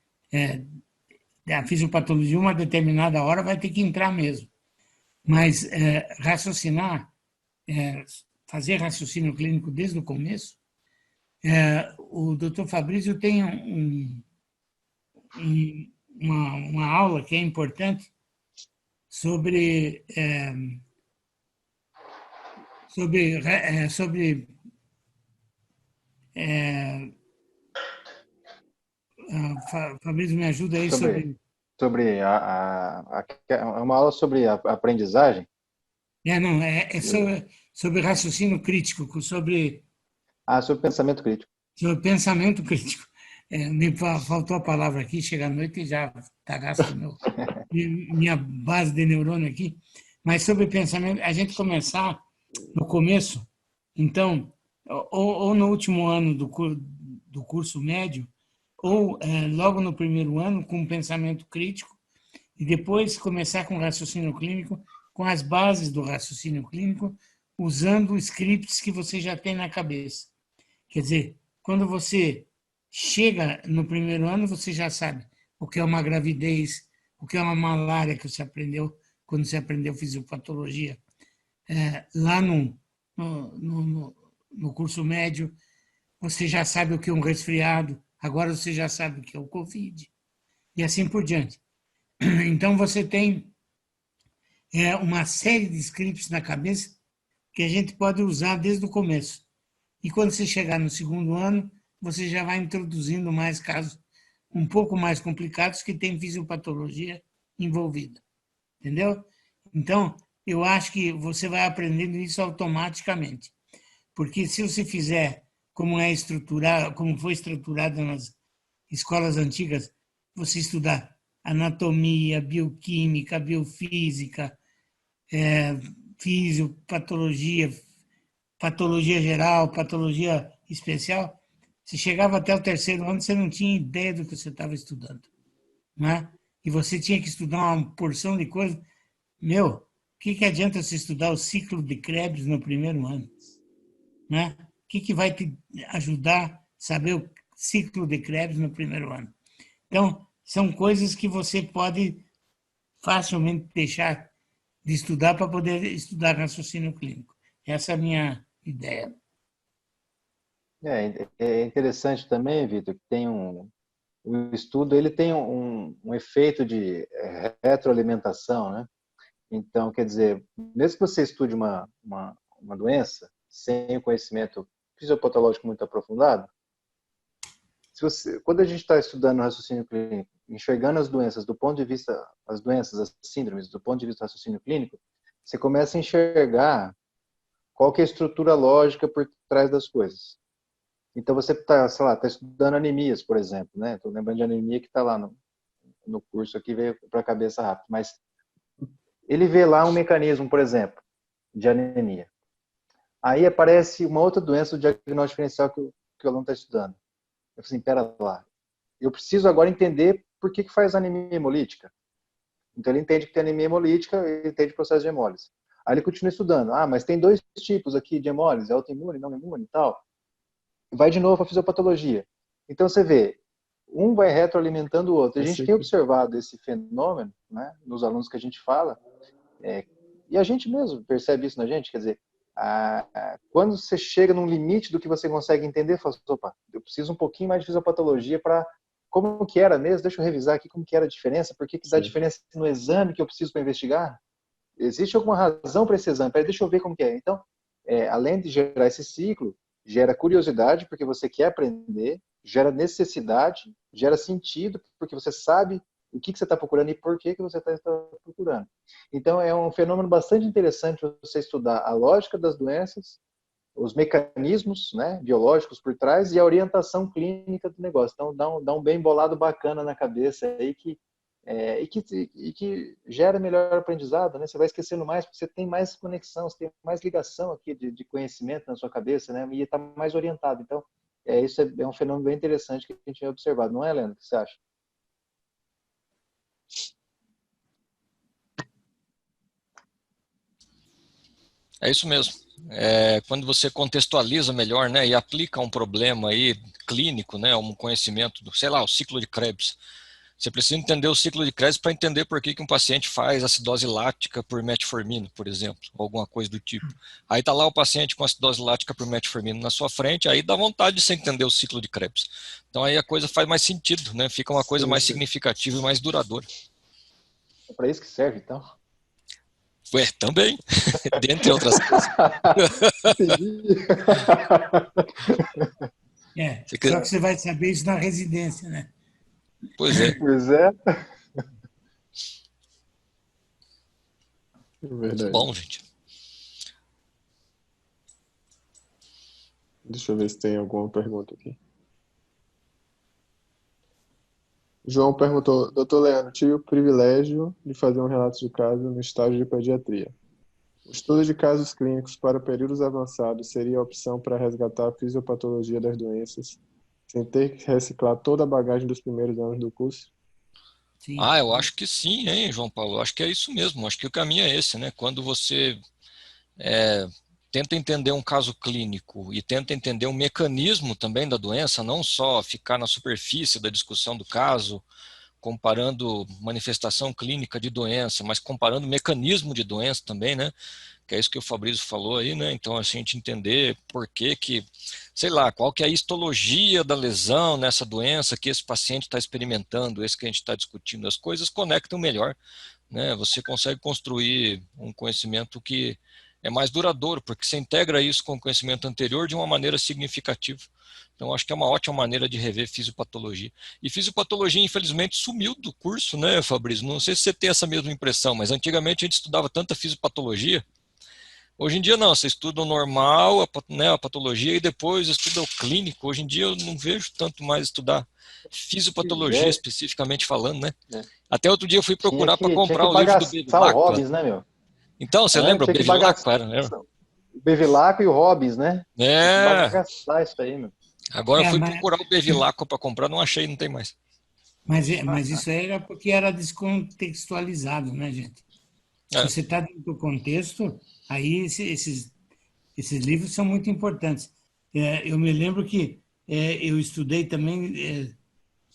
a fisiopatologia, uma determinada hora, vai ter que entrar mesmo. Mas raciocinar, fazer raciocínio clínico desde o começo, o Dr. Fabrício tem uma aula que é importante sobre Fabrício, me ajuda aí sobre sobre é uma aula sobre a aprendizagem. não, sobre raciocínio crítico, sobre Sobre pensamento crítico. sobre pensamento crítico. Me faltou a palavra aqui, chega à noite e já está gasto minha base de neurônio aqui. Mas sobre pensamento, a gente começar no começo, então, ou no último ano do curso médio, ou logo no primeiro ano, com um pensamento crítico, e depois começar com raciocínio clínico, com as bases do raciocínio clínico, usando scripts que você já tem na cabeça. Quer dizer, quando você chega no primeiro ano, você já sabe o que é uma gravidez, o que é uma malária que você aprendeu quando você aprendeu fisiopatologia lá no curso médio. Você já sabe o que é um resfriado, agora você já sabe o que é o Covid, e assim por diante. Então, você tem uma série de scripts na cabeça que a gente pode usar desde o começo. E quando você chegar no segundo ano, você já vai introduzindo mais casos um pouco mais complicados que tem fisiopatologia envolvida. Entendeu? Então, eu acho que você vai aprendendo isso automaticamente. Porque se você fizer como é estruturado, como foi estruturado nas escolas antigas, você estudar anatomia, bioquímica, biofísica, fisiopatologia, patologia geral, patologia especial, você chegava até o terceiro ano, você não tinha ideia do que você estava estudando, né? E você tinha que estudar uma porção de coisas. Meu, o que adianta você estudar o ciclo de Krebs no primeiro ano, né? O que vai te ajudar a saber o ciclo de Krebs no primeiro ano? Então, são coisas que você pode facilmente deixar de estudar para poder estudar raciocínio clínico. Essa é a minha ideia. É interessante também, Vitor, que tem o estudo ele tem um efeito de retroalimentação, né? Então, quer dizer, mesmo que você estude uma doença sem o conhecimento fisiopatológico muito aprofundado, quando a gente está estudando raciocínio clínico, enxergando as doenças do ponto de vista, as doenças, as síndromes, do ponto de vista do raciocínio clínico, você começa a enxergar qual que é a estrutura lógica por trás das coisas. Então você está, sei lá, está estudando anemias, por exemplo, né? Estou lembrando de anemia que está lá no curso aqui, veio para a cabeça rápido, mas ele vê lá um mecanismo, por exemplo, de anemia. Aí aparece uma outra doença do diagnóstico diferencial que o aluno está estudando. Eu falei assim, pera lá, eu preciso agora entender por que faz anemia hemolítica. Então ele entende que tem anemia hemolítica, ele entende o processo de hemólise. Aí ele continua estudando, mas tem dois tipos aqui de hemólise, autoimune, não imune e tal. Vai de novo a fisiopatologia. Então você vê, um vai retroalimentando o outro. A gente tem observado esse fenômeno, né, nos alunos que a gente fala, e a gente mesmo percebe isso na gente, quer dizer, quando você chega num limite do que você consegue entender, fala, opa, eu preciso um pouquinho mais de fisiopatologia para como que era mesmo, deixa eu revisar aqui como que era a diferença, por que dá diferença no exame que eu preciso para investigar? Existe alguma razão para esse exame? Deixa eu ver como que é. Então, além de gerar esse ciclo, gera curiosidade, porque você quer aprender, gera necessidade, gera sentido, porque você sabe o que você está procurando e por que você está procurando. Então, é um fenômeno bastante interessante você estudar a lógica das doenças, os mecanismos, né, biológicos por trás e a orientação clínica do negócio. Então, dá um bem bolado bacana na cabeça aí que gera melhor aprendizado, né? Você vai esquecendo mais, porque você tem mais conexão, você tem mais ligação aqui de conhecimento na sua cabeça, né? E está mais orientado. Então, isso é um fenômeno bem interessante que a gente tem observado, não é, Leandro? O que você acha? É isso mesmo. Quando você contextualiza melhor, né, e aplica um problema aí clínico, né, um conhecimento do, sei lá, o ciclo de Krebs. Você precisa entender o ciclo de Krebs para entender por que um paciente faz acidose lática por metformina, por exemplo, ou alguma coisa do tipo. Aí está lá o paciente com acidose lática por metformina na sua frente, aí dá vontade de você entender o ciclo de Krebs. Então aí a coisa faz mais sentido, né? Fica uma coisa mais significativa e mais duradoura. É para isso que serve, então? Também, dentre outras coisas. Entendi. Só que você vai saber isso na residência, né? Pois é. Pois é. Verdade. Bom, gente. Deixa eu ver se tem alguma pergunta aqui. João perguntou, doutor Leandro, tive o privilégio de fazer um relato de caso no estágio de pediatria. O estudo de casos clínicos para períodos avançados seria a opção para resgatar a fisiopatologia das doenças sem ter que reciclar toda a bagagem dos primeiros anos do curso? Sim. Ah, eu acho que sim, hein, João Paulo? Eu acho que é isso mesmo. Acho que o caminho é esse, né? Quando você tenta entender um caso clínico e tenta entender um mecanismo também da doença, não só ficar na superfície da discussão do caso, comparando manifestação clínica de doença, mas comparando mecanismo de doença também, né? Que é isso que o Fabrício falou aí, né? Então, assim, a gente entender por que, sei lá, qual que é a histologia da lesão nessa doença que esse paciente está experimentando, esse que a gente está discutindo, as coisas conectam melhor, né? Você consegue construir um conhecimento que é mais duradouro, porque você integra isso com o conhecimento anterior de uma maneira significativa. Então, acho que é uma ótima maneira de rever fisiopatologia. E fisiopatologia, infelizmente, sumiu do curso, né, Fabrício? Não sei se você tem essa mesma impressão, mas antigamente a gente estudava tanta fisiopatologia. Hoje em dia não, você estuda o normal, né, a patologia, e depois estuda o clínico. Hoje em dia eu não vejo tanto mais estudar Pois fisiopatologia é, especificamente falando, né? né? Até outro dia eu fui procurar para Tinha comprar que o livro do bagaçar o Bevilacqua. Hobbes, né, meu? Então, você É, lembra o tinha que Bevilacqua? bagaçar o Bevilacqua e o Hobbes, né? Tinha que É, bagaçar isso aí, meu. agora eu É, fui procurar o Bevilacqua para comprar, não achei, não tem mais. mas isso aí era porque era descontextualizado, né, gente? Se É, você está dentro do contexto, aí esses livros são muito importantes. Eu me lembro que eu estudei também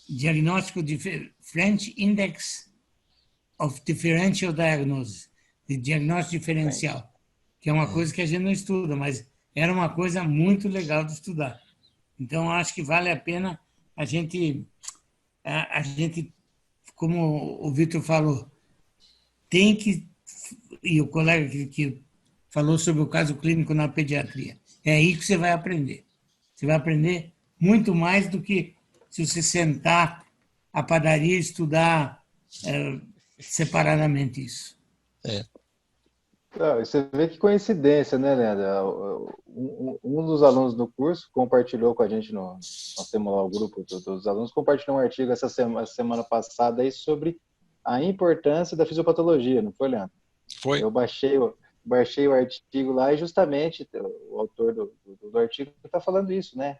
diagnóstico de French Index of Differential Diagnosis, de diagnóstico Frente. diferencial, que é uma coisa que a gente não estuda, mas era uma coisa muito legal de estudar. Então, acho que vale a pena a gente, a gente, como o Vitor falou, tem que, e o colega que falou sobre o caso clínico na pediatria, é aí que você vai aprender. Você vai aprender muito mais do que se você sentar a padaria e estudar separadamente isso. é. Ah, e você vê que coincidência, né, Leandro? Um dos alunos do curso compartilhou com a gente, nós temos lá o grupo dos alunos, compartilhou um artigo essa semana passada aí sobre a importância da fisiopatologia, não foi, Leandro? Foi. Eu baixei o artigo lá e justamente o autor do artigo está falando isso, né?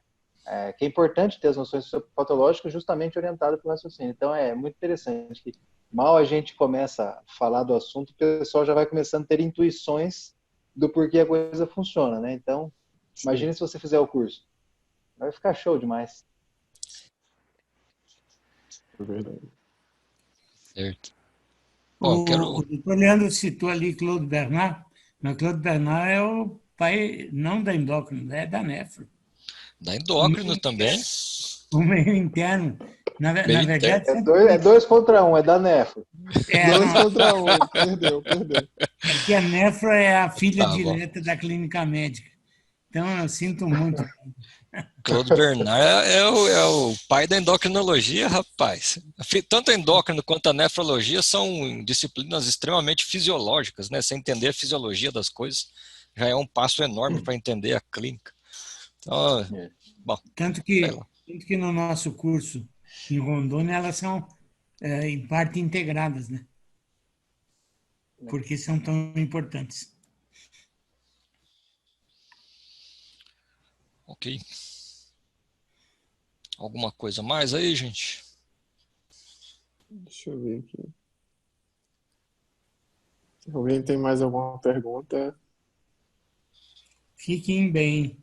Que é importante ter as noções patológicas justamente orientadas pelo raciocínio. Então, é muito interessante que mal a gente começa a falar do assunto, o pessoal já vai começando a ter intuições do porquê a coisa funciona, né? Então, Sim, imagine se você fizer o curso. Vai ficar show demais. é verdade. Certo. Bom, eu O quero doutor Leandro citou ali Claude Bernard, mas Claude Bernard é o pai, não da endócrina, é da nefro. dar O endócrino meio, também, o meio interno. Na meio interno. verdade, sempre É foi. dois contra um, é da Nefro. Dois Não, contra um. Perdeu, perdeu. é que a nefro é a filha Tá bom. direta da clínica médica. Então, eu sinto muito. Claude Bernard é o pai da endocrinologia, rapaz. Tanto a endócrino quanto a nefrologia são disciplinas extremamente fisiológicas, né? Você entender a fisiologia das coisas já é um passo enorme para entender a clínica. Então, É. bom, Tanto sei que, lá. tanto que no nosso curso em Rondônia, elas são, em parte, integradas, né? Porque são tão importantes. Ok. Alguma coisa mais aí, gente? Deixa eu ver aqui. Se alguém tem mais alguma pergunta, Fiquem bem.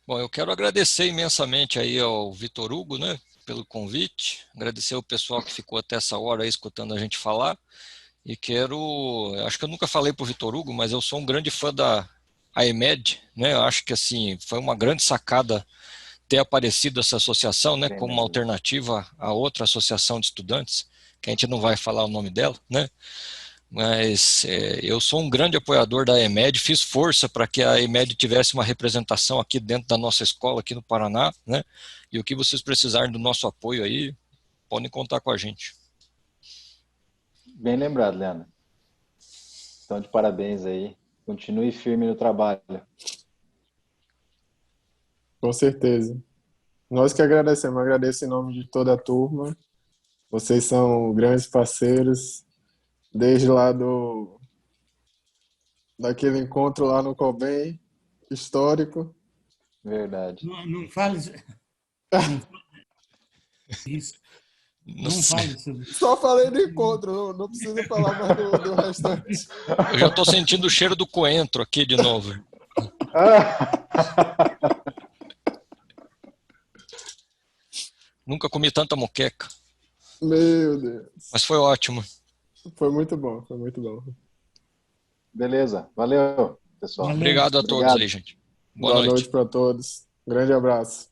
Bom, eu quero agradecer imensamente aí ao Vitor Hugo, né, pelo convite. Agradecer o pessoal que ficou até essa hora aí escutando a gente falar. E acho que eu nunca falei para o Vitor Hugo, mas eu sou um grande fã da AEMED, né? Eu acho que assim foi uma grande sacada ter aparecido essa associação, né, como uma Tremendo. alternativa a outra associação de estudantes, que a gente não vai falar o nome dela, né? Mas eu sou um grande apoiador da EMED, fiz força para que a EMED tivesse uma representação aqui dentro da nossa escola, aqui no Paraná, né? E o que vocês precisarem do nosso apoio aí, podem contar com a gente. Bem lembrado, Leandro. Então, de parabéns aí. Continue firme no trabalho. com certeza. Nós que agradecemos, agradeço em nome de toda a turma. Vocês são grandes parceiros, desde lá daquele encontro lá no Cobem, histórico. Verdade. Não fale não fale isso. Não Não sei. fale sobre isso. Só falei do encontro, não precisa falar mais do restante. Eu já estou sentindo o cheiro do coentro aqui de novo. Nunca comi tanta moqueca, Meu Deus. mas foi ótimo. Foi muito bom, foi muito bom. Beleza. Valeu, pessoal. Valeu. Obrigado a todos Obrigado. aí, gente. Boa Boa noite. noite para todos. Grande abraço.